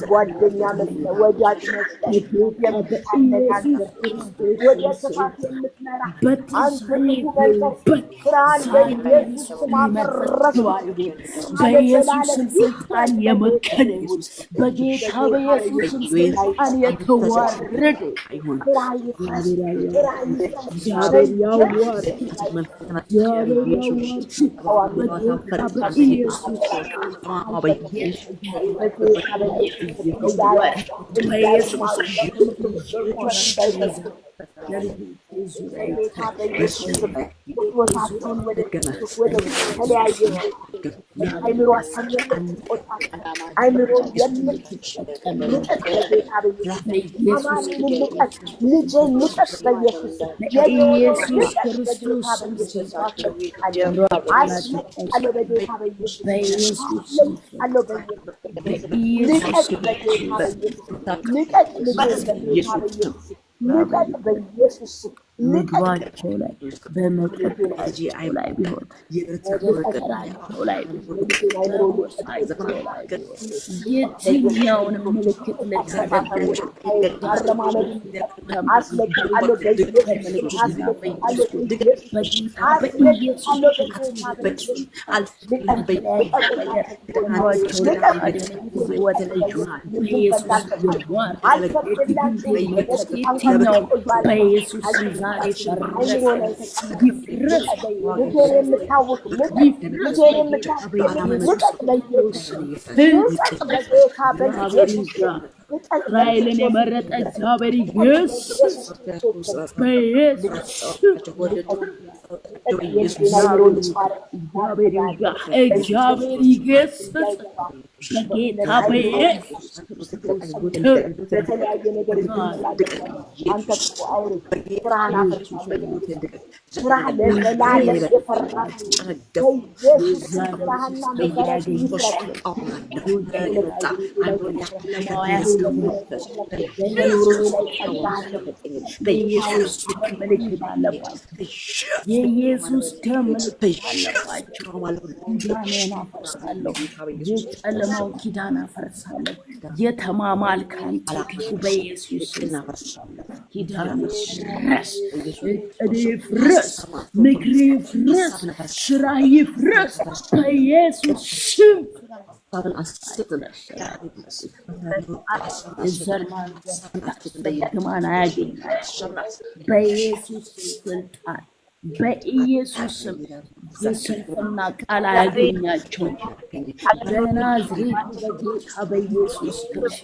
ጓደኛ መስለህ ወዳጅ መስለህ በኢየሱስ ስልጣን የመከነ ይሁን። በጌታ በኢየሱስ ስልጣን የተዋረደ ይሁን። እግዚአብሔር ያዋርድ። በጌታ በኢየሱስ ስም ህይወታቸውን ወደ ተለያየ አይምሮአቸውን የምትቆጣጠር አይምሮ የምትጠቀም ንቀት በጌታ በኢየሱስ ንቀት ልጄን ንቀት በኢየሱስ በኢየሱስ ክርስቶስ አለ በጌታ በኢየሱስ አለ በኢየሱስ ንቀት ንቀት በኢየሱስ ምግባቸው ላይ በመጠጣቸው ላይ ቢሆን በፈጠራቸው ላይ የትኛውንም ምልክት ልታደርጉ በኢየሱስ ዛሬ እስራኤልን የመረጠ እግዚአብሔር ኢየሱስ እግዚአብሔር ኢየሱስ በጌታ በኢየሱስ በተለያየ ነገር አንተ አውሬ ስራህን ለዘላለም የፈራህ በኢየሱስ ምልክት አለባቸው። የኢየሱስ ደም ምልክት አለባቸው። ኪዳኔን አፈርሳለሁ። የጨለማው ኪዳን አፈርሳለሁ። የተማማልክ አንተ ክፉ በኢየሱስ ኪዳን ይፍረስ፣ እቅድ ይፍረስ፣ ምክር ይፍረስ፣ ስራ ይፍረስ በኢየሱስ ስም። ግማን አያገኛቸው በኢየሱስ ስልጣን በኢየሱስ ስም የስንፍና ቃል አያገኛቸው። በናዝሬቱ በጌታ በኢየሱስ ክርስቶስ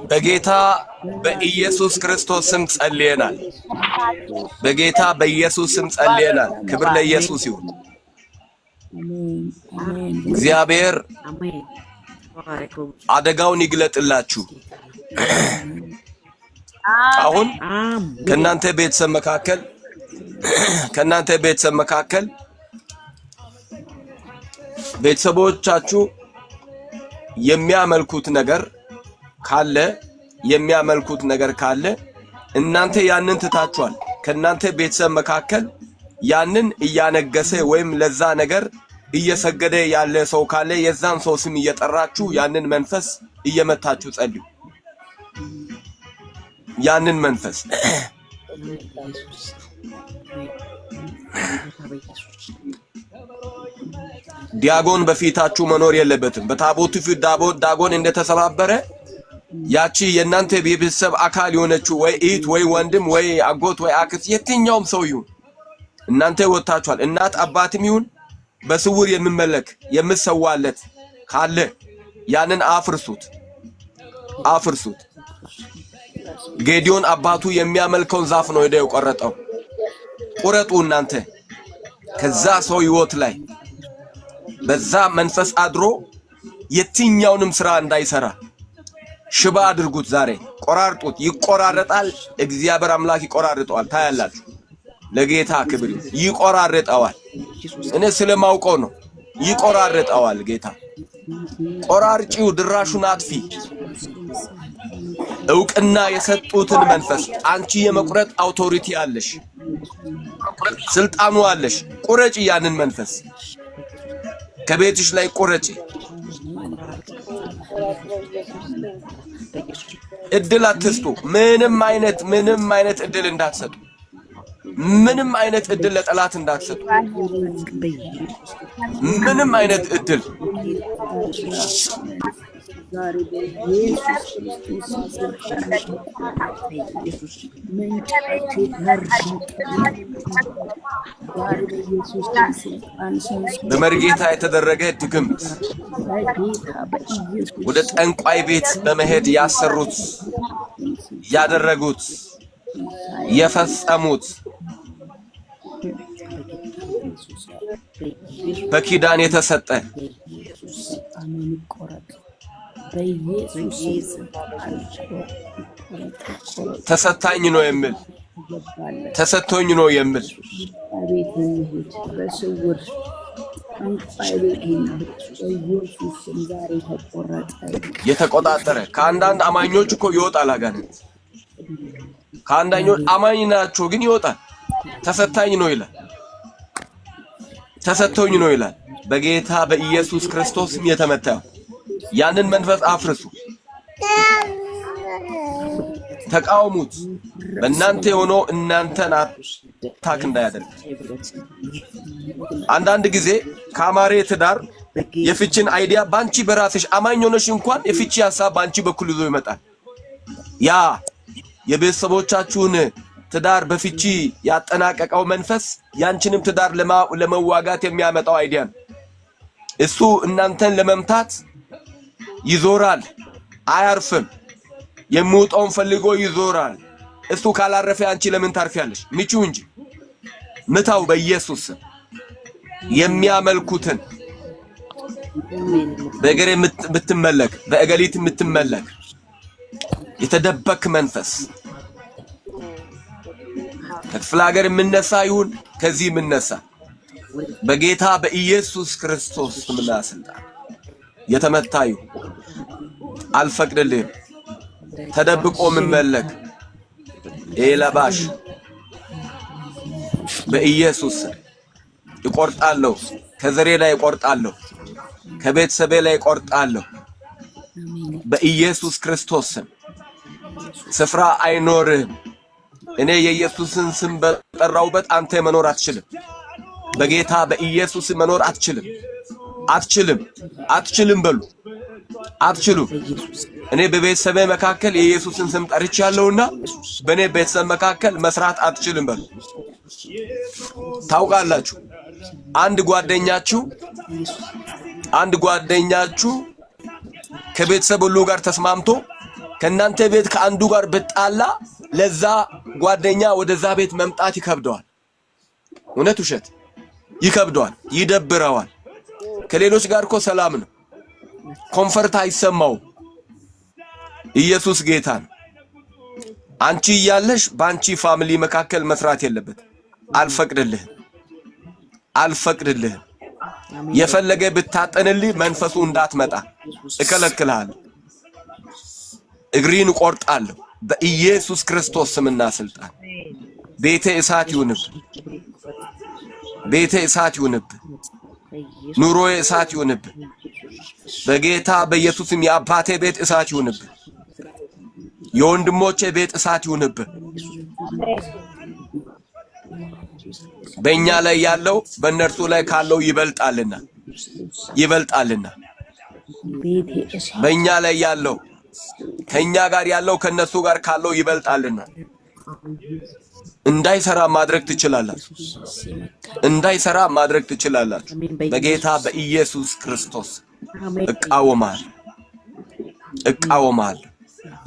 በጌታ በኢየሱስ ክርስቶስ ስም ጸልየናል። በጌታ በኢየሱስ ስም ጸልየናል። ክብር ለኢየሱስ ይሁን። እግዚአብሔር አደጋውን ይግለጥላችሁ። አሁን ከናንተ ቤተሰብ መካከል ቤተሰቦቻችሁ የሚያመልኩት ነገር ካለ እናንተ ያንን ትታችኋል። ከናንተ ቤተሰብ መካከል ያንን እያነገሰ ወይም ለዛ ነገር እየሰገደ ያለ ሰው ካለ የዛን ሰው ስም እየጠራችሁ ያንን መንፈስ እየመታችሁ ጸልዩ። ያንን መንፈስ ዲያጎን በፊታችሁ መኖር የለበትም። በታቦቱ ፊት ዳጎን እንደተሰባበረ ያቺ የናንተ ቤተሰብ አካል የሆነችው ወይ እህት ወይ ወንድም ወይ አጎት ወይ አክስት የትኛውም ሰው ይሁን እናንተ ወጣችኋል። እናት አባትም ይሁን በስውር የሚመለክ የምሰዋለት ካለ ያንን አፍርሱት። ጌዲዮን አባቱ የሚያመልከውን ዛፍ ነው ሄደው ቆረጠው። ቁረጡ እናንተ ከዛ ሰው ህይወት ላይ በዛ መንፈስ አድሮ የትኛውንም ስራ እንዳይሰራ ሽባ አድርጉት። ዛሬ ቆራርጡት። ይቆራረጣል። እግዚአብሔር አምላክ ይቆራርጠዋል። ታያላችሁ። ለጌታ ክብር ይቆራረጠዋል። እኔ ስለማውቀው ነው። ይቆራረጠዋል ጌታ። ቆራርጪው፣ ድራሹን አጥፊ። እውቅና የሰጡትን መንፈስ አንቺ የመቁረጥ አውቶሪቲ አለሽ፣ ስልጣኑ አለሽ። ቁረጪ ያንን መንፈስ ከቤትሽ ላይ ቁረጪ። እድል አትስጡ። ምንም አይነት እድል እንዳትሰጡ። ምንም አይነት እድል ለጠላት እንዳትሰጡ። ምንም አይነት እድል ዛሬ በኢየሱስ ክርስቶስ ምንጫቸው ዛሬ በኢየሱስ ክርስቶስ በመርጌታ የተደረገ ድግምት ወደ ጠንቋይ ቤት በመሄድ ያሰሩት ያደረጉት የፈጸሙት በኪዳን የተሰጠ ተሰጣኝ ነው የሚል ተሰጥቶኝ ነው የሚል የተቆጣጠረ ከአንዳንድ አማኞች እኮ ይወጣል አጋንንት። ከአንዳኞች አማኝ ናቸው ግን ይወጣል። ተሰጣኝ ነው ይላል፣ ተሰጥቶኝ ነው ይላል። በጌታ በኢየሱስ ክርስቶስም የተመታው ያንን መንፈስ አፍርሱ፣ ተቃውሙት። በእናንተ ሆኖ እናንተን አታክ እንዳያደርግ። አንዳንድ ጊዜ ከአማሬ ትዳር የፍቺን አይዲያ ባንቺ በራስሽ አማኝ ሆነሽ እንኳን የፍቺ ሐሳብ ባንቺ በኩል ይዞ ይመጣል። ያ የቤተሰቦቻችሁን ትዳር በፍቺ ያጠናቀቀው መንፈስ ያንቺንም ትዳር ለመዋጋት የሚያመጣው አይዲያ ነው። እሱ እናንተን ለመምታት ይዞራል፣ አያርፍም። የሚወጣውን ፈልጎ ይዞራል። እሱ ካላረፈ አንቺ ለምን ታርፊያለሽ? ምቺው እንጂ ምታው በኢየሱስ ስም። የሚያመልኩትን በእገሬ የምትመለክ በእገሊት የምትመለክ የተደበክ መንፈስ ከክፍለ ሀገር የምነሳ ይሁን ከዚህ የምነሳ በጌታ በኢየሱስ ክርስቶስ ስምና ስልጣን የተመታዩ አልፈቅድልህም። ተደብቆ መመለክ ኤላባሽ በኢየሱስ ይቆርጣለሁ። ከዘሬ ላይ ይቆርጣለሁ፣ ከቤተሰቤ ላይ ይቆርጣለሁ። በኢየሱስ ክርስቶስ ስም ስፍራ አይኖርህም። እኔ የኢየሱስን ስም በጠራውበት አንተ መኖር አትችልም። በጌታ በኢየሱስ መኖር አትችልም፣ አትችልም፣ አትችልም በሉ። አትችሉም። እኔ በቤተሰቤ መካከል የኢየሱስን ስም ጠርቻለሁና በእኔ ቤተሰብ መካከል መስራት አትችልም በሉ። ታውቃላችሁ አንድ ጓደኛችሁ ከቤተሰብ ሁሉ ጋር ተስማምቶ ከናንተ ቤት ከአንዱ ጋር ብጣላ ለዛ ጓደኛ ወደዛ ቤት መምጣት ይከብደዋል። እውነት ውሸት? ይከብደዋል፣ ይደብረዋል። ከሌሎች ጋር እኮ ሰላም ነው፣ ኮምፈርት አይሰማው። ኢየሱስ ጌታ ነው። አንቺ እያለሽ ባንቺ ፋሚሊ መካከል መስራት የለበት። አልፈቅድልህም፣ አልፈቅድልህም። የፈለገ ብታጠንልህ መንፈሱ እንዳትመጣ እከለክልሃለሁ። እግሪን ቆርጣለሁ በኢየሱስ ክርስቶስ ስምና ስልጣን። ቤቴ እሳት ይሁንብ፣ ቤቴ እሳት ይሁንብ፣ ኑሮዬ እሳት ይሁንብ። በጌታ በኢየሱስም የአባቴ ቤት እሳት ይሁንብ፣ የወንድሞቼ ቤት እሳት ይሁንብ። በእኛ ላይ ያለው በእነርሱ ላይ ካለው ይበልጣልና፣ ይበልጣልና። በእኛ ላይ ያለው ከኛ ጋር ያለው ከነሱ ጋር ካለው ይበልጣልና። እንዳይሰራ ማድረግ ትችላላችሁ፣ እንዳይሰራ ማድረግ ትችላላችሁ። በጌታ በኢየሱስ ክርስቶስ እቃወማለሁ፣ እቃወማለሁ።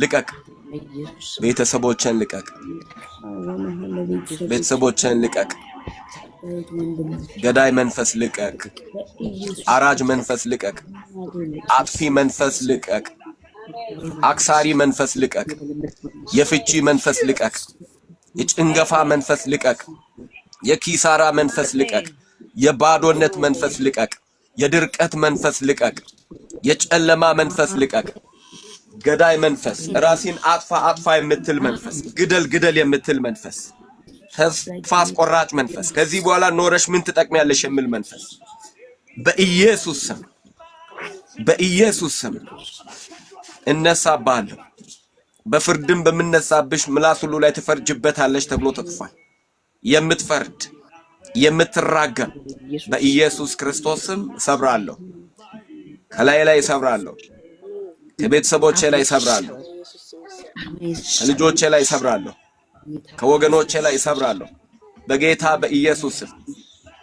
ልቀቅ፣ ቤተሰቦችን ልቀቅ፣ ቤተሰቦችን ልቀቅ። ገዳይ መንፈስ ልቀቅ፣ አራጅ መንፈስ ልቀቅ፣ አጥፊ መንፈስ ልቀቅ፣ አክሳሪ መንፈስ ልቀቅ፣ የፍቺ መንፈስ ልቀቅ፣ የጭንገፋ መንፈስ ልቀቅ፣ የኪሳራ መንፈስ ልቀቅ፣ የባዶነት መንፈስ ልቀቅ፣ የድርቀት መንፈስ ልቀቅ፣ የጨለማ መንፈስ ልቀቅ። ገዳይ መንፈስ፣ ራስን አጥፋ አጥፋ የምትል መንፈስ፣ ግደል ግደል የምትል መንፈስ፣ ተስፋ አስቆራጭ መንፈስ፣ ከዚህ በኋላ ኖረሽ ምን ትጠቅሚያለሽ የሚል መንፈስ በኢየሱስ ስም፣ በኢየሱስ ስም እነሳብሃለሁ። በፍርድም በምነሳብሽ ምላስ ሁሉ ላይ ትፈርጅበታለሽ ተብሎ ተጽፏል። የምትፈርድ የምትራገም በኢየሱስ ክርስቶስ ስም ሰብራለሁ። ከላይ ሰብራለሁ። ከቤተሰቦቼ ላይ ሰብራለሁ። ከልጆቼ ላይ ሰብራለሁ። ከወገኖቼ ላይ ሰብራለሁ። በጌታ በኢየሱስ ስም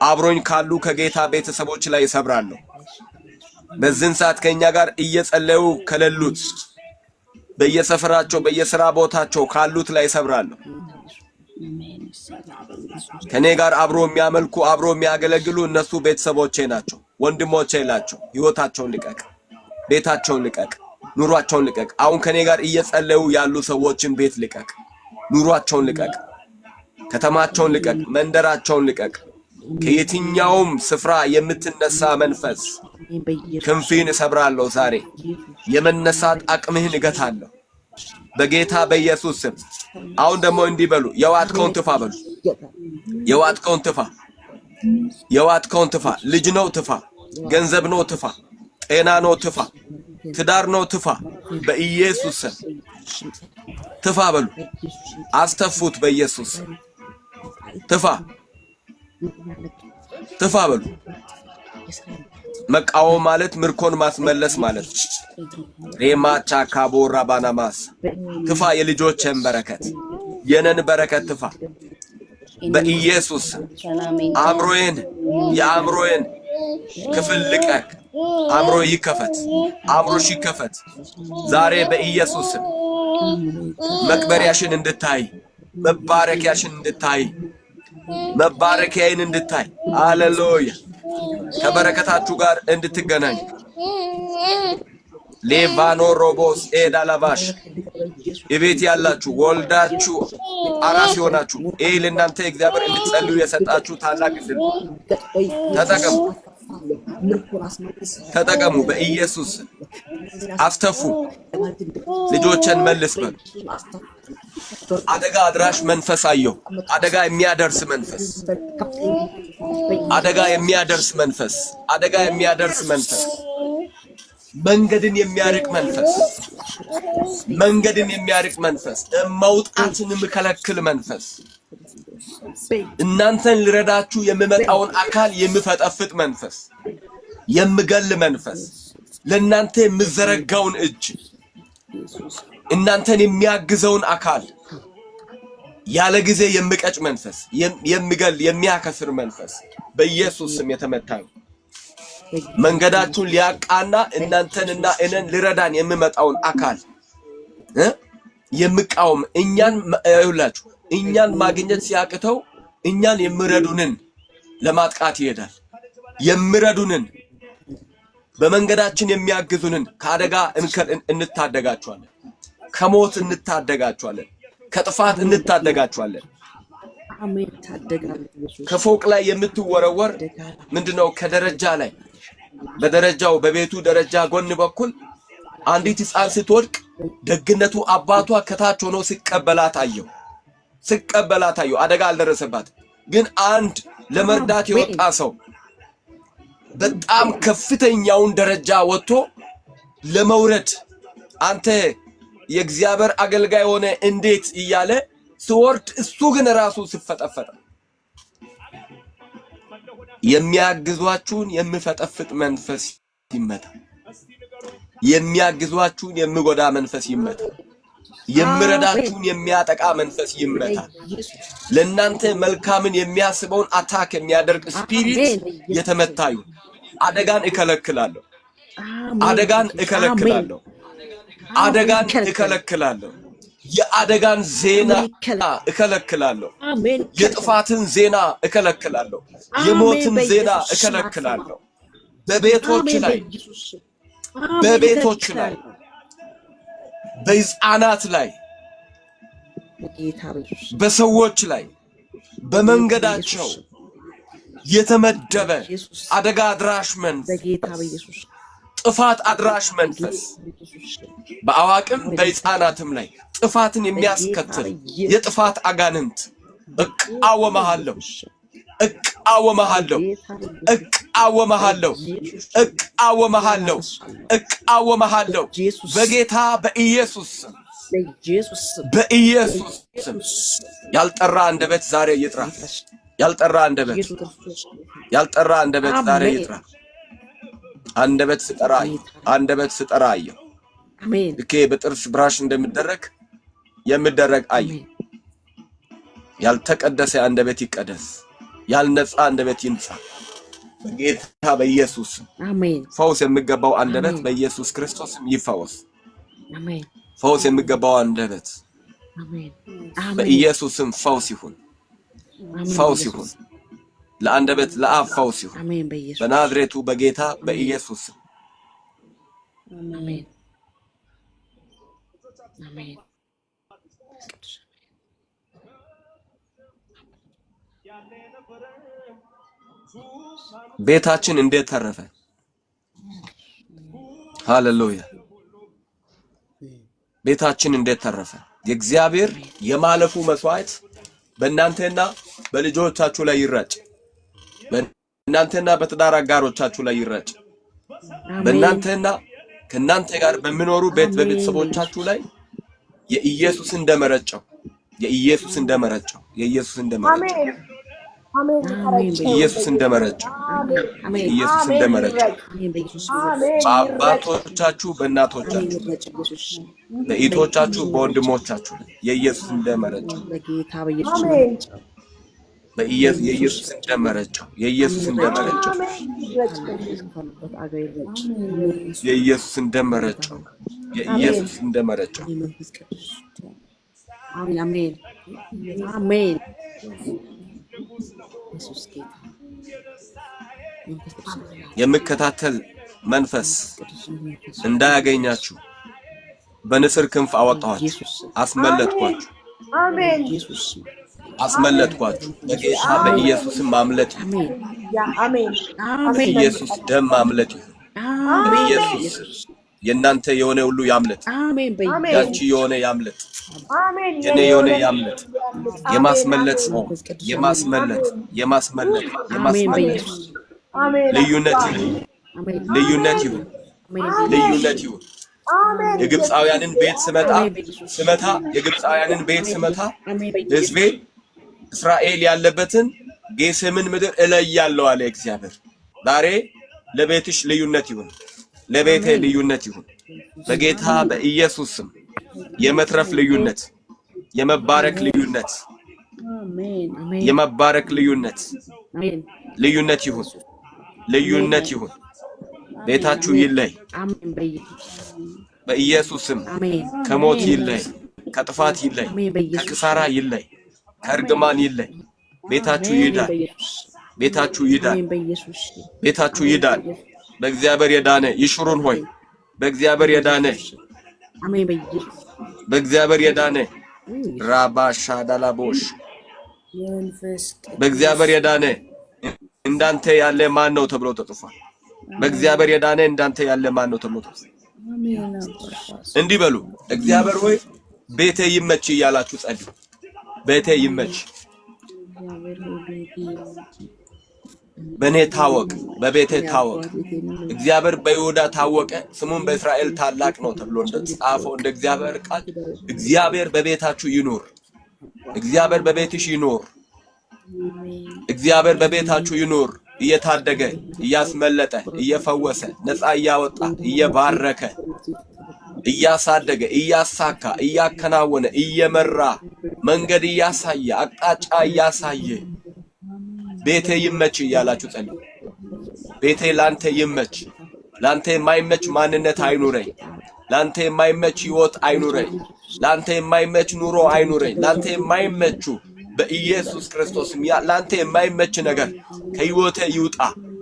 አብሮኝ ካሉ ከጌታ ቤተሰቦች ላይ ሰብራለሁ። በዚህን ሰዓት ከኛ ጋር እየጸለዩ ከሌሉት በየሰፈራቸው በየሥራ ቦታቸው ካሉት ላይ ሰብራለሁ። ከኔ ጋር አብሮ የሚያመልኩ አብሮ የሚያገለግሉ እነሱ ቤተሰቦቼ ናቸው፣ ወንድሞቼ ናቸው። ሕይወታቸውን ልቀቅ፣ ቤታቸውን ልቀቅ፣ ኑሯቸውን ልቀቅ። አሁን ከኔ ጋር እየጸለዩ ያሉ ሰዎችን ቤት ልቀቅ፣ ኑሯቸውን ልቀቅ፣ ከተማቸውን ልቀቅ፣ መንደራቸውን ልቀቅ። ከየትኛውም ስፍራ የምትነሳ መንፈስ ክንፊን እሰብራለሁ። ዛሬ የመነሳት አቅምህን እገታለሁ በጌታ በኢየሱስ ስም። አሁን ደግሞ እንዲህ በሉ፣ የዋጥከውን ትፋ በሉ። የዋጥከውን ትፋ፣ የዋጥከውን ትፋ። ልጅ ነው ትፋ፣ ገንዘብ ነው ትፋ፣ ጤና ነው ትፋ፣ ትዳር ነው ትፋ። በኢየሱስ ስም ትፋ በሉ። አስተፉት በኢየሱስ ትፋ፣ ትፋ በሉ። መቃወም ማለት ምርኮን ማስመለስ ማለት ሬማቻ ካቦራ ባናማስ ትፋ። የልጆችን በረከት የነን በረከት ትፋ በኢየሱስ አእምሮዬን የአእምሮዬን ክፍል ልቀቅ። አእምሮ ይከፈት፣ አእምሮሽ ይከፈት ዛሬ በኢየሱስ መቅበሪያሽን እንድታይ፣ መባረኪያሽን እንድታይ፣ መባረኪያዬን እንድታይ። ሃሌሉያ። ከበረከታችሁ ጋር እንድትገናኝ ሌቫኖ ሮቦስ ኤዳላባሽ እቤት ያላችሁ ወልዳችሁ አራስ ይሆናችሁ ይህ ለእናንተ እግዚአብሔር እንድትጸልዩ የሰጣችሁ ታላቅ ዕድል ተጠቀሙ፣ ተጠቀሙ። በኢየሱስ አስተፉ። ልጆችን መልስ በሉ። አደጋ አድራሽ መንፈስ አየሁ። አደጋ የሚያደርስ መንፈስ፣ አደጋ የሚያደርስ መንፈስ፣ አደጋ የሚያደርስ መንፈስ፣ መንገድን የሚያርቅ መንፈስ፣ መንገድን የሚያርቅ መንፈስ፣ መውጣትን የሚከለክል መንፈስ፣ እናንተን ልረዳችሁ የሚመጣውን አካል የሚፈጠፍጥ መንፈስ፣ የሚገል መንፈስ፣ ለእናንተ የሚዘረጋውን እጅ፣ እናንተን የሚያግዘውን አካል ያለ ጊዜ የሚቀጭ መንፈስ፣ የሚገል የሚያከስር መንፈስ በኢየሱስ ስም የተመታ ነው። መንገዳችሁን ሊያቃና እናንተንና እኔን ልረዳን የሚመጣውን አካል የሚቃወም እኛን ማግኘት ሲያቅተው እኛን የሚረዱንን ለማጥቃት ይሄዳል። የሚረዱንን በመንገዳችን የሚያግዙንን ከአደጋ እንታደጋቸዋለን፣ ከሞት እንታደጋቸዋለን፣ ከጥፋት እንታደጋቸዋለን። ከፎቅ ላይ የምትወረወር ምንድነው? ከደረጃ ላይ በደረጃው በቤቱ ደረጃ ጎን በኩል አንዲት ሕፃን ስትወድቅ ደግነቱ አባቷ ከታች ሆኖ ሲቀበላት አየሁ። አደጋ አልደረሰባት፣ ግን አንድ ለመርዳት የወጣ ሰው በጣም ከፍተኛውን ደረጃ ወጥቶ ለመውረድ አንተ የእግዚአብሔር አገልጋይ ሆነ እንዴት እያለ ሲወርድ እሱ ግን ራሱ ሲፈጠፈጥ የሚያግዟችሁን የሚፈጠፍጥ መንፈስ ይመታ። የሚያግዟችሁን የሚጎዳ መንፈስ ይመታ። የሚረዳችሁን የሚያጠቃ መንፈስ ይመታ። ለእናንተ መልካምን የሚያስበውን አታክ የሚያደርግ ስፒሪት የተመታ ይሁን። አደጋን እከለክላለሁ፣ አደጋን እከለክላለሁ፣ አደጋን እከለክላለሁ። የአደጋን ዜና እከለክላለሁ። የጥፋትን ዜና እከለክላለሁ። የሞትን ዜና እከለክላለሁ። በቤቶች ላይ በሕፃናት ላይ በሰዎች ላይ በመንገዳቸው የተመደበ አደጋ አድራሽ መንፈስ፣ ጥፋት አድራሽ መንፈስ በአዋቂም በሕፃናትም ላይ ጥፋትን የሚያስከትል የጥፋት አጋንንት እቃወመሃለሁ፣ እቃወመሃለሁ፣ እቃወመሃለሁ፣ እቃወመሃለሁ፣ እቃወመሃለሁ በጌታ በኢየሱስ በኢየሱስ ስም በኢየሱስ ስም ያልጠራ አንደበት ዛሬ ይጥራ። ያልጠራ አንደበት ያልጠራ አንደበት ዛሬ ይጥራ። አንደበት ስጠራ አንደበት ስጠራ አየሁ። አሜን። ልኬ በጥርስ ብራሽ እንደሚደረግ የሚደረግ አየሁ። ያልተቀደሰ አንደበት ይቀደስ። ያልነጻ አንደበት ይንጻ በጌታ በኢየሱስ አሜን። ፈውስ የሚገባው አንደበት በኢየሱስ ክርስቶስ ይፈወስ። አሜን። ፈውስ የሚገባው አንደበት አሜን። በኢየሱስም ፈውስ ይሁን። ፈውስ ይሁን ለአንደበት ለአፍ ፈውስ ይሁን አሜን። በኢየሱስ በናዝሬቱ በጌታ በኢየሱስ አሜን። አሜን። ቤታችን እንዴት ተረፈ? ሃሌሉያ! ቤታችን እንዴት ተረፈ? የእግዚአብሔር የማለፉ መስዋዕት በእናንተና በልጆቻችሁ ላይ ይረጭ። በእናንተና በትዳር አጋሮቻችሁ ላይ ይረጭ። በእናንተና ከእናንተ ጋር በሚኖሩ በቤተሰቦቻችሁ ላይ የኢየሱስ እንደመረጨው የኢየሱስ እንደመረጨው የኢየሱስ እንደመረጨው ኢየሱስ እንደመረጨው ኢየሱስ እንደመረጨው በአባቶቻችሁ በእናቶቻችሁ በእህቶቻችሁ በወንድሞቻችሁ የኢየሱስ እንደመረጨው የኢየሱስ እንደመረጨው የኢየሱስ እንደመረጨው የኢየሱስ እንደመረጨው የኢየሱስ እንደመረጨው አሜን። አሜን። አሜን። ኢየሱስ ጌታ የሚከታተል መንፈስ እንዳያገኛችሁ በንስር ክንፍ አወጣኋችሁ፣ አስመለጥኳችሁ። አሜን። አስመለጥኳችሁ። በጌታ በኢየሱስም ማምለጥ ይሁን። አሜን። በኢየሱስ ደም ማምለጥ ይሁን። በኢየሱስ የእናንተ የሆነ ሁሉ ያምለጥ። ያንቺ የሆነ ያምለጥ። የኔ የሆነ ያምለጥ። የማስመለጥ ነው። የማስመለጥ ልዩነት ይሁን። ልዩነት ይሁን። ልዩነት ይሁን። የግብፃውያንን ቤት ስመታ የግብፃውያንን ቤት ስመታ ሕዝቤ እስራኤል ያለበትን ጌሴምን ምድር እለያለሁ አለ እግዚአብሔር። ዛሬ ለቤትሽ ልዩነት ይሁን። ለቤቴ ልዩነት ይሁን። በጌታ በኢየሱስ ስም የመትረፍ ልዩነት፣ የመባረክ ልዩነት፣ የመባረክ ልዩነት ልዩነት ይሁን። ልዩነት ይሁን። ቤታችሁ ይለይ በኢየሱስ ስም። ከሞት ይለይ፣ ከጥፋት ይለይ፣ ከክሳራ ይለይ፣ ከእርግማን ይለይ። ቤታችሁ ይዳን። ቤታችሁ ይዳን። ቤታችሁ ይዳን። በእግዚአብሔር የዳነ ይሽሩን ሆይ በእግዚአብሔር የዳነ በእግዚአብሔር የዳነ ራባሻ ዳላቦሽ በእግዚአብሔር የዳነ እንዳንተ ያለ ማን ነው ተብሎ ተጽፏል። በእግዚአብሔር የዳነ እንዳንተ ያለ ማን ነው ተብሎ ተጽፏል። እንዲህ በሉ፣ እግዚአብሔር ሆይ ቤቴ ይመች እያላችሁ ጸልዩ። ቤቴ ይመች፣ በኔ ታወቅ፣ በቤቴ ታወቅ። እግዚአብሔር በይሁዳ ታወቀ፣ ስሙም በእስራኤል ታላቅ ነው ተብሎ እንደተጻፈው እንደ እግዚአብሔር ቃል እግዚአብሔር በቤታችሁ ይኖር። እግዚአብሔር በቤትሽ ይኖር። እግዚአብሔር በቤታችሁ ይኖር። እየታደገ፣ እያስመለጠ፣ እየፈወሰ፣ ነፃ እያወጣ፣ እየባረከ፣ እያሳደገ፣ እያሳካ፣ እያከናወነ፣ እየመራ፣ መንገድ እያሳየ፣ አቅጣጫ እያሳየ ቤቴ ይመች እያላችሁ ጸልዩ። ቤቴ ላንተ ይመች። ላንተ የማይመች ማንነት አይኑረኝ። ላንተ የማይመች ህይወት አይኑረኝ። ላንተ የማይመች ኑሮ አይኑረኝ። ላንተ የማይመቹ በኢየሱስ ክርስቶስ ላንተ የማይመች ነገር ከህይወቴ ይውጣ፣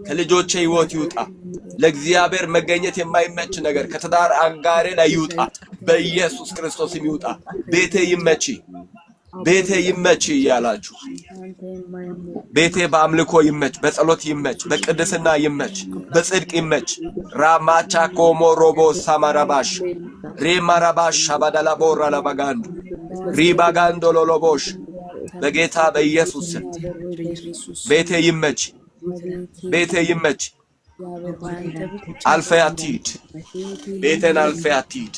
ከልጆቼ ህይወት ይውጣ። ለእግዚአብሔር መገኘት የማይመች ነገር ከትዳር አጋሬ ላይ ይውጣ፣ በኢየሱስ ክርስቶስ ይውጣ። ቤቴ ይመች፣ ቤቴ ይመች እያላችሁ ቤቴ በአምልኮ ይመች፣ በጸሎት ይመች፣ በቅድስና ይመች፣ በጽድቅ ይመች። ራማቻ ኮሞ ሮቦ ሳማራባሽ ሪማራባሽ አባዳላቦራ ለባጋንዱ ሪባጋንዶ ሎሎቦሽ በጌታ በኢየሱስ ስም ቤቴ ይመች፣ ቤቴ ይመች፣ አልፈ አትሂድ፣ ቤቴን አልፈ አትሂድ፣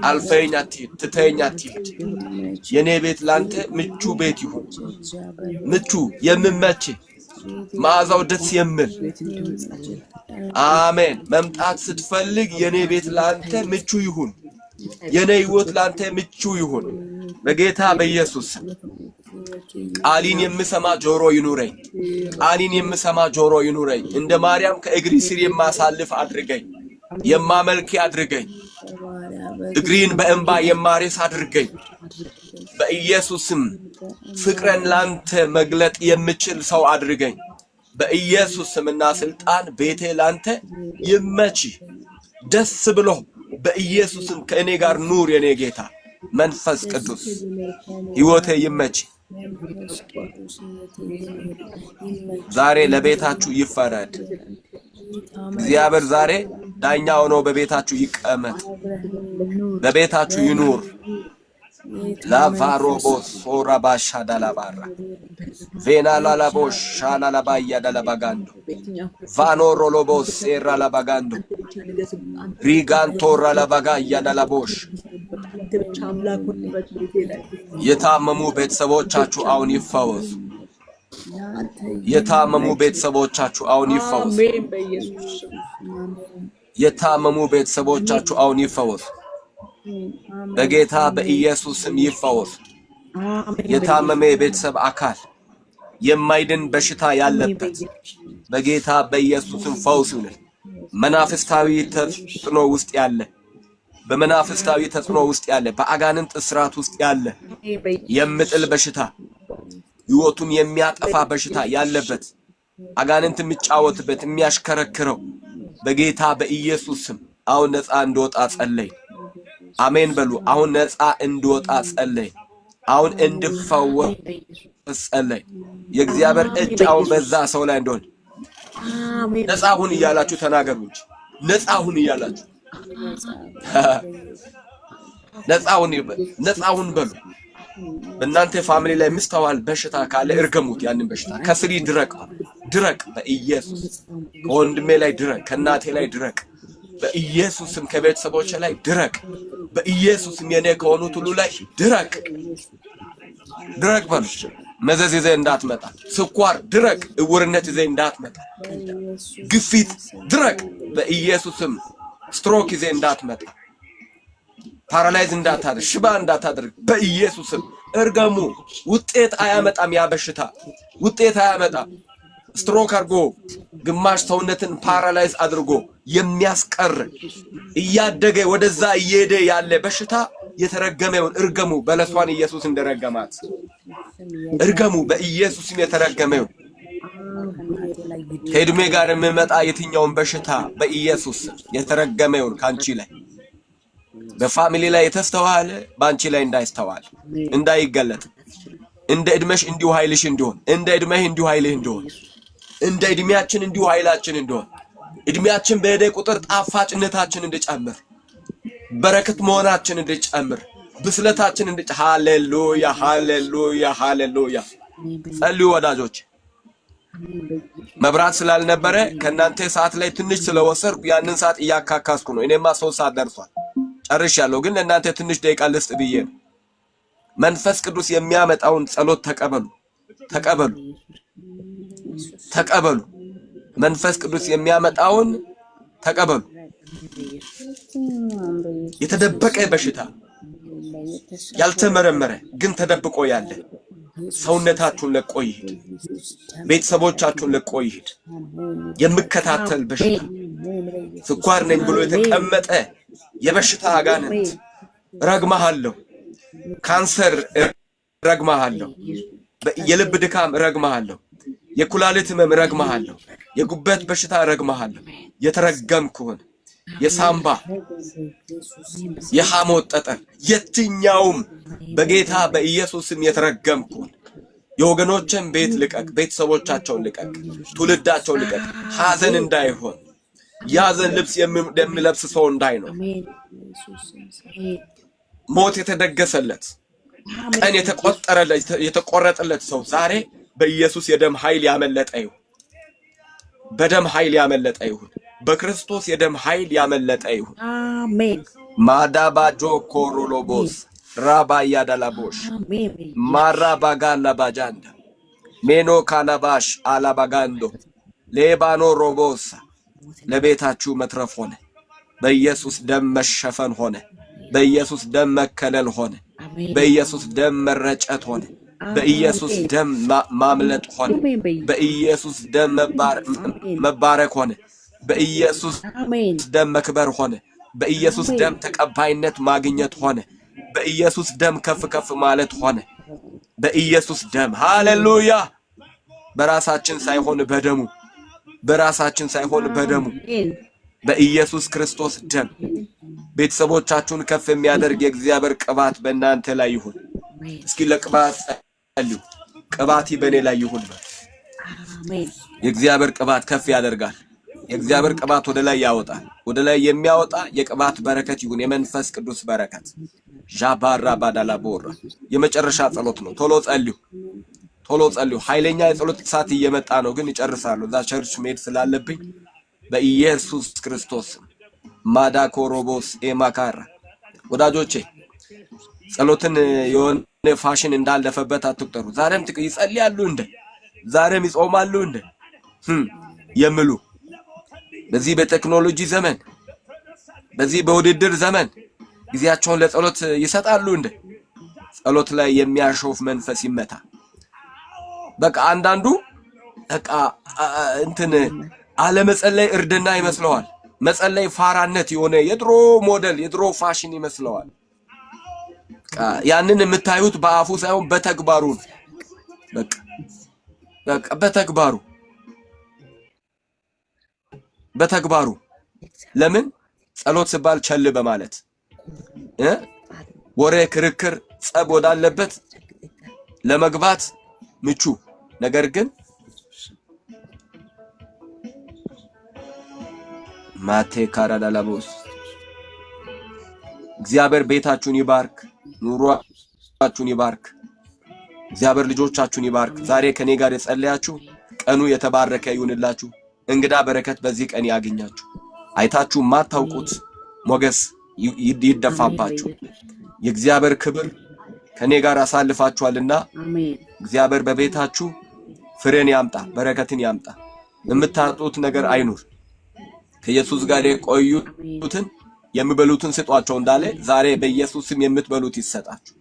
አልፈኝ አትሂድ፣ ትተኸኝ አትሂድ። የኔ ቤት ላንተ ምቹ ቤት ይሁን፣ ምቹ የሚመች መዓዛው ደስ የሚል አሜን። መምጣት ስትፈልግ የኔ ቤት ላንተ ምቹ ይሁን፣ የኔ ህይወት ላንተ ምቹ ይሁን በጌታ በኢየሱስ። ቃሊን የምሰማ ጆሮ ይኑረኝ፣ ቃሊን የምሰማ ጆሮ ይኑረኝ። እንደ ማርያም ከእግሪ ስር የማሳልፍ አድርገኝ፣ የማመልክ አድርገኝ። እግሪን በእንባ የማሬስ አድርገኝ በኢየሱስም። ፍቅርን ላንተ መግለጥ የምችል ሰው አድርገኝ በኢየሱስ ስምና ስልጣን። ቤቴ ላንተ ይመች፣ ደስ ብሎ በኢየሱስም ከእኔ ጋር ኑር የኔ ጌታ መንፈስ ቅዱስ። ህይወቴ ይመች። ዛሬ ለቤታችሁ ይፈረድ። እግዚአብሔር ዛሬ ዳኛ ሆኖ በቤታችሁ ይቀመጥ፣ በቤታችሁ ይኑር። ላቫሮቦስ ሶራባሻ ዳላባራ ቬና ላላቦሽ ሻላላባያ ዳላባጋንዶ ቫኖሮሎቦስ ሴራ ላባጋንዶ ሪጋንቶራ ላባጋያ ዳላቦሽ። የታመሙ ቤተሰቦቻችሁ አሁን ይፈወሱ። የታመሙ ቤተሰቦቻችሁ አሁን ይፈወሱ። የታመሙ ቤተሰቦቻችሁ አሁን ይፈወሱ በጌታ በኢየሱስ ስም ይፈወሱ። የታመመ የቤተሰብ አካል የማይድን በሽታ ያለበት በጌታ በኢየሱስ ስም ፈውስ ይሁን። መናፍስታዊ ተጽዕኖ ውስጥ ያለ፣ በመናፍስታዊ ተጽዕኖ ውስጥ ያለ፣ በአጋንንት እስራት ውስጥ ያለ የምጥል በሽታ፣ ህይወቱን የሚያጠፋ በሽታ ያለበት አጋንንት የሚጫወትበት የሚያሽከረክረው በጌታ በኢየሱስ ስም አሁን ነፃ እንዲወጣ ጸለይ። አሜን በሉ። አሁን ነፃ እንዲወጣ ጸለይ። አሁን እንዲፈወስ ጸለይ። የእግዚአብሔር እጅ አሁን በዛ ሰው ላይ እንደሆነ ነፃ ሁን እያላችሁ ተናገሩ እንጂ ነፃ ሁን እያላችሁ ነፃ ሁን በሉ። በእናንተ ፋሚሊ ላይ ምስተዋል በሽታ ካለ እርገሙት። ያንን በሽታ ከስሪ ድረቅ በኢየሱስ። ከወንድሜ ላይ ድረቅ፣ ከእናቴ ላይ ድረቅ በኢየሱስም። ከቤተሰቦቼ ላይ ድረቅ በኢየሱስም። የኔ ከሆኑት ሁሉ ላይ ድረቅ በሉ። መዘዝ ይዘህ እንዳትመጣ፣ ስኳር ድረቅ፣ እውርነት ይዘህ እንዳትመጣ፣ ግፊት ድረቅ በኢየሱስም። ስትሮክ ይዘህ እንዳትመጣ፣ ፓራላይዝ እንዳታደርግ፣ ሽባ እንዳታደርግ በኢየሱስም እርገሙ። ውጤት አያመጣም፣ ያ በሽታ ውጤት አያመጣም። ስትሮክ አድርጎ ግማሽ ሰውነትን ፓራላይዝ አድርጎ የሚያስቀር እያደገ ወደዛ እየሄደ ያለ በሽታ የተረገመውን እርገሙ። በለሷን ኢየሱስ እንደረገማት እርገሙ በኢየሱስም። የተረገመውን ከእድሜ ጋር የሚመጣ የትኛውን በሽታ በኢየሱስ የተረገመውን ካንቺ ላይ በፋሚሊ ላይ የተስተዋለ ባንቺ ላይ እንዳይስተዋል እንዳይገለጥ፣ እንደ እድሜሽ እንዲሁ ኃይልሽ እንዲሆን፣ እንደ እድሜህ እንዲሁ ኃይልህ እንዲሆን፣ እንደ እድሜያችን እንዲሁ ኃይላችን እንዲሆን፣ እድሜያችን በሄደ ቁጥር ጣፋጭነታችን እንዲጨምር፣ በረከት መሆናችን እንዲጨምር፣ ብስለታችን ሃሌሉያ ሃሌሉያ ሃሌሉያ። ጸልዩ ወዳጆች። መብራት ስላልነበረ ከእናንተ ሰዓት ላይ ትንሽ ስለወሰርኩ ያንን ሰዓት እያካካስኩ ነው። እኔማ 3 ሰዓት ደርሷል ጨርሻለሁ፣ ግን ለእናንተ ትንሽ ደቂቃ ልስጥ ብዬ ነው። መንፈስ ቅዱስ የሚያመጣውን ጸሎት ተቀበሉ። መንፈስ ቅዱስ የሚያመጣውን ተቀበሉ። የተደበቀ በሽታ ያልተመረመረ ግን ተደብቆ ያለ ሰውነታችሁን ለቆ ይሄድ፣ ቤተሰቦቻችሁን ለቆ ይሄድ። የምከታተል በሽታ ስኳር ነኝ ብሎ የተቀመጠ የበሽታ አጋንንት ረግማሃለሁ። ካንሰር ረግማሃለሁ። የልብ ድካም ረግማሃለሁ። የኩላሊት ህመም ረግማሃለሁ። የጉበት በሽታ ረግማሃለሁ። የተረገምኩን የሳምባ የሐሞት ጠጠር የትኛውም በጌታ በኢየሱስም የተረገምኩን የወገኖችን ቤት ልቀቅ፣ ቤተሰቦቻቸውን ልቀቅ፣ ትውልዳቸውን ልቀቅ። ሐዘን እንዳይሆን ያዘን ልብስ የሚለብስ ሰው እንዳይኖር፣ ሞት የተደገሰለት ቀን የተቆረጠለት ሰው ዛሬ በኢየሱስ የደም ኃይል ያመለጠ ይሁን። በደም ኃይል ያመለጠ ይሁን። በክርስቶስ የደም ኃይል ያመለጠ ይሁን። አሜን ማዳባጆ ኮሮሎቦስ ራባያ ዳላቦሽ አሜን ማራባጋላ ባጃንዳ ሜኖ ካላባሽ አላባጋንዶ ሌባኖ ሮቦሳ ለቤታችሁ መትረፍ ሆነ። በኢየሱስ ደም መሸፈን ሆነ። በኢየሱስ ደም መከለል ሆነ። በኢየሱስ ደም መረጨት ሆነ። በኢየሱስ ደም ማምለጥ ሆነ። በኢየሱስ ደም መባረክ ሆነ። በኢየሱስ ደም መክበር ሆነ። በኢየሱስ ደም ተቀባይነት ማግኘት ሆነ። በኢየሱስ ደም ከፍ ከፍ ማለት ሆነ። በኢየሱስ ደም ሃሌሉያ። በራሳችን ሳይሆን በደሙ በራሳችን ሳይሆን በደሙ በኢየሱስ ክርስቶስ ደም ቤተሰቦቻችሁን ከፍ የሚያደርግ የእግዚአብሔር ቅባት በእናንተ ላይ ይሁን። እስኪ ለቅባት ጸልዩ። ቅባቲ በእኔ ላይ ይሁን። አሜን። የእግዚአብሔር ቅባት ከፍ ያደርጋል። የእግዚአብሔር ቅባት ወደ ላይ ያወጣል። ወደ ላይ የሚያወጣ የቅባት በረከት ይሁን። የመንፈስ ቅዱስ በረከት ጃባራ ባዳላቦራ የመጨረሻ ጸሎት ነው። ቶሎ ጸልዩ። ቶሎ ጸልዩ። ኃይለኛ የጸሎት ሰዓት እየመጣ ነው፣ ግን ይጨርሳሉ። እዛ ቸርች መሄድ ስላለብኝ በኢየሱስ ክርስቶስ ማዳኮሮቦስ ኤማካራ ወዳጆቼ ጸሎትን የሆነ ፋሽን እንዳለፈበት አትቁጠሩ። ዛሬም ይጸልያሉ እንደ ዛሬም ይጾማሉ እንደ የምሉ በዚህ በቴክኖሎጂ ዘመን በዚህ በውድድር ዘመን ጊዜያቸውን ለጸሎት ይሰጣሉ እንደ ጸሎት ላይ የሚያሾፍ መንፈስ ይመታ። በቃ አንዳንዱ በቃ እንትን አለመጸለይ እርድና ይመስለዋል። መጸለይ ፋራነት የሆነ የድሮ ሞዴል የድሮ ፋሽን ይመስለዋል። ያንን የምታዩት በአፉ ሳይሆን በተግባሩ ነው። በቃ በተግባሩ ለምን ጸሎት ሲባል ቸል በማለት ወሬ ክርክር ጸብ ወዳለበት ለመግባት ምቹ ነገር ግን ማቴ ካራዳላቦስ እግዚአብሔር ቤታችሁን ይባርክ፣ ኑሯችሁን ይባርክ። እግዚአብሔር ልጆቻችሁን ይባርክ። ዛሬ ከኔ ጋር የጸለያችሁ ቀኑ የተባረከ ይሁንላችሁ። እንግዳ በረከት በዚህ ቀን ያገኛችሁ። አይታችሁ ማታውቁት ሞገስ ይደፋባችሁ። የእግዚአብሔር ክብር ከኔ ጋር አሳልፋችኋልና እግዚአብሔር በቤታችሁ ፍሬን ያምጣ፣ በረከትን ያምጣ። የምታጡት ነገር አይኑር። ከኢየሱስ ጋር የቆዩትን የሚበሉትን ስጧቸው እንዳለ ዛሬ በኢየሱስ ስም የምትበሉት ይሰጣችሁ፣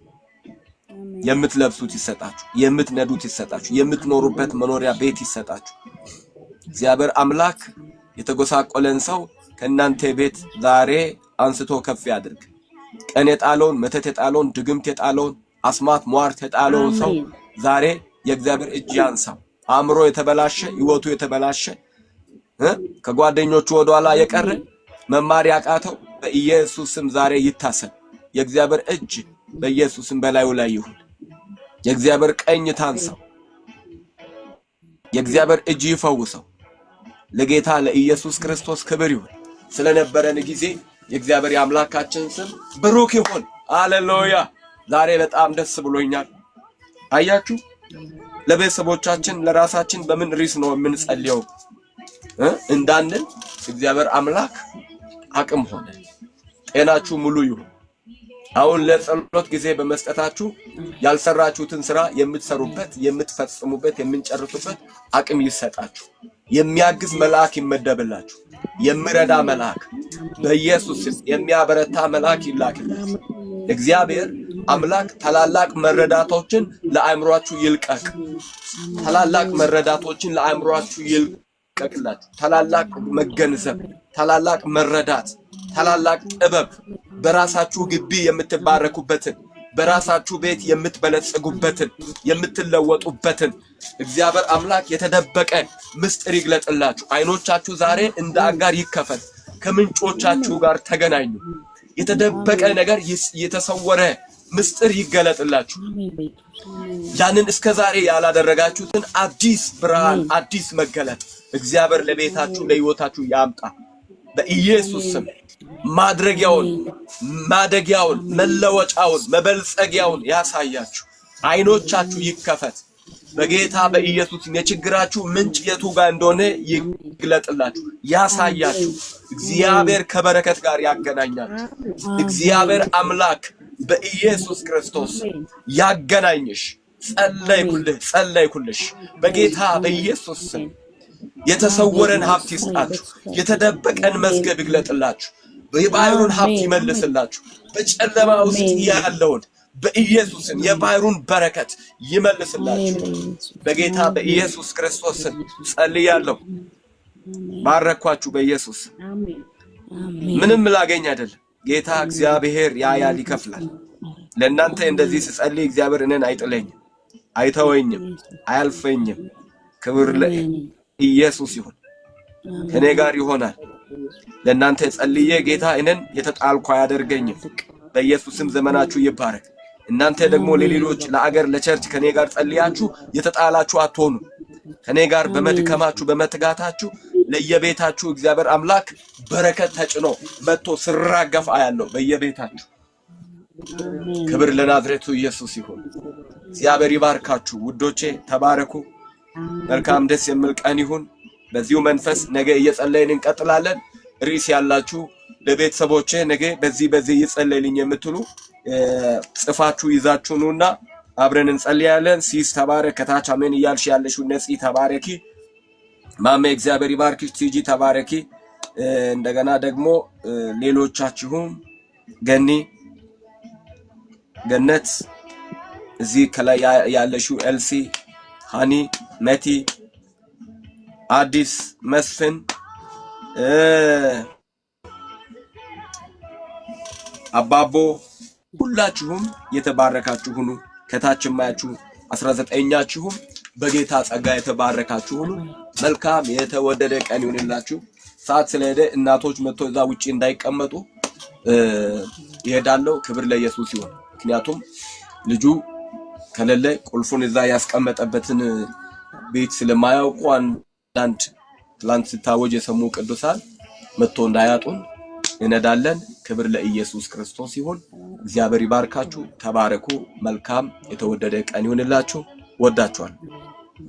የምትለብሱት ይሰጣችሁ፣ የምትነዱት ይሰጣችሁ፣ የምትኖሩበት መኖሪያ ቤት ይሰጣችሁ። እግዚአብሔር አምላክ የተጎሳቆለን ሰው ከእናንተ ቤት ዛሬ አንስቶ ከፍ ያድርግ። ቀን የጣለውን መተት የጣለውን ድግምት የጣለውን አስማት ሟርት የጣለውን ሰው ዛሬ የእግዚአብሔር እጅ ያንሳው። አእምሮ የተበላሸ ህይወቱ የተበላሸ ከጓደኞቹ ወደኋላ የቀረ መማር ያቃተው በኢየሱስ ስም ዛሬ ይታሰብ። የእግዚአብሔር እጅ በኢየሱስ ስም በላዩ ላይ ይሁን። የእግዚአብሔር ቀኝ ታንሳው። የእግዚአብሔር እጅ ይፈውሰው። ለጌታ ለኢየሱስ ክርስቶስ ክብር ይሁን። ስለነበረን ጊዜ የእግዚአብሔር የአምላካችን ስም ብሩክ ይሁን። ሃሌሉያ። ዛሬ በጣም ደስ ብሎኛል። አያችሁ፣ ለቤተሰቦቻችን ለራሳችን በምን ርዕስ ነው የምንጸልየው እንዳንል እግዚአብሔር አምላክ አቅም ሆነ። ጤናችሁ ሙሉ ይሁን። አሁን ለጸሎት ጊዜ በመስጠታችሁ ያልሰራችሁትን ስራ የምትሰሩበት የምትፈጽሙበት የምንጨርሱበት አቅም ይሰጣችሁ። የሚያግዝ መልአክ ይመደብላችሁ። የሚረዳ መልአክ በኢየሱስ ስም የሚያበረታ መልአክ ይላክላችሁ። እግዚአብሔር አምላክ ታላላቅ መረዳቶችን ለአእምሮአችሁ ይልቀቅ። ታላላቅ መረዳቶችን ለአእምሮአችሁ ይልቀቅላችሁ። ታላላቅ መገንዘብ፣ ታላላቅ መረዳት፣ ታላላቅ ጥበብ በራሳችሁ ግቢ የምትባረኩበትን በራሳችሁ ቤት የምትበለጽጉበትን የምትለወጡበትን እግዚአብሔር አምላክ የተደበቀ ምስጢር ይግለጥላችሁ። አይኖቻችሁ ዛሬ እንደ አጋር ይከፈት። ከምንጮቻችሁ ጋር ተገናኙ። የተደበቀ ነገር የተሰወረ ምስጢር ይገለጥላችሁ። ያንን እስከዛሬ ያላደረጋችሁትን አዲስ ብርሃን አዲስ መገለጥ እግዚአብሔር ለቤታችሁ ለሕይወታችሁ ያምጣ በኢየሱስ ስም። ማድረጊያውን ማደጊያውን መለወጫውን መበልጸጊያውን ያሳያችሁ። አይኖቻችሁ ይከፈት። በጌታ በኢየሱስ የችግራችሁ ምንጭ የቱ ጋር እንደሆነ ይግለጥላችሁ፣ ያሳያችሁ። እግዚአብሔር ከበረከት ጋር ያገናኛችሁ። እግዚአብሔር አምላክ በኢየሱስ ክርስቶስ ያገናኝሽ። ጸለይኩልሽ በጌታ በኢየሱስ ስም። የተሰወረን ሀብት ይስጣችሁ፣ የተደበቀን መዝገብ ይግለጥላችሁ፣ የባሕሩን ሀብት ይመልስላችሁ። በጨለማ ውስጥ ያለውን በኢየሱስም የባሕሩን በረከት ይመልስላችሁ። በጌታ በኢየሱስ ክርስቶስ ስም ጸልያለሁ። ባረኳችሁ በኢየሱስ። ምንም ላገኝ አይደለም፣ ጌታ እግዚአብሔር ያያል፣ ይከፍላል። ለእናንተ እንደዚህ ስጸልይ እግዚአብሔር እኔን አይጥለኝም፣ አይተወኝም፣ አያልፈኝም። ክብር ለኢየሱስ ይሁን። ከኔ ጋር ይሆናል። ለእናንተ ጸልዬ ጌታ እኔን የተጣልኩ አያደርገኝም። በኢየሱስም ዘመናችሁ ይባረክ። እናንተ ደግሞ ለሌሎች ለአገር ለቸርች ከኔ ጋር ጸልያችሁ የተጣላችሁ አትሆኑ። ከኔ ጋር በመድከማችሁ በመትጋታችሁ ለየቤታችሁ እግዚአብሔር አምላክ በረከት ተጭኖ መጥቶ ስራገፍ አያለው በየቤታችሁ። ክብር ለናዝሬቱ ኢየሱስ ይሁን። እግዚአብሔር ይባርካችሁ ውዶቼ፣ ተባረኩ። መልካም ደስ የሚል ቀን ይሁን። በዚሁ መንፈስ ነገ እየጸለይን እንቀጥላለን። ርዕስ ያላችሁ ለቤተሰቦቼ ነገ በዚህ ይጸለይልኝ የምትሉ ጽፋችሁ ይዛችሁ ኑና አብረን እንጸልያለን። ሲስ ተባረክ። ከታች አሜን እያልሽ ያለሽው ነፂ ተባረኪ። ማሜ እግዚአብሔር ይባርክሽ። ቲጂ ተባረኪ። እንደገና ደግሞ ሌሎቻችሁም ገኒ፣ ገነት፣ እዚህ ከላይ ያለሽው ኤልሲ፣ ሃኒ፣ መቲ፣ አዲስ፣ መስፍን፣ አባቦ ሁላችሁም የተባረካችሁ ሁኑ። ከታች ማያችሁ 19ኛችሁም በጌታ ጸጋ የተባረካችሁ ሁኑ። መልካም የተወደደ ቀን ይሁንላችሁ። ሰዓት ስለሄደ እናቶች መጥቶ እዛ ውጪ እንዳይቀመጡ ይሄዳለው። ክብር ለኢየሱስ ይሁን። ምክንያቱም ልጁ ከሌለ ቁልፉን እዛ ያስቀመጠበትን ቤት ስለማያውቁ አንዳንድ ትላንት ሲታወጅ የሰሙ ቅዱሳን መጥቶ እንዳያጡን እንሄዳለን። ክብር ለኢየሱስ ክርስቶስ ይሁን። እግዚአብሔር ይባርካችሁ። ተባረኩ። መልካም የተወደደ ቀን ይሁንላችሁ። ወዳችኋል።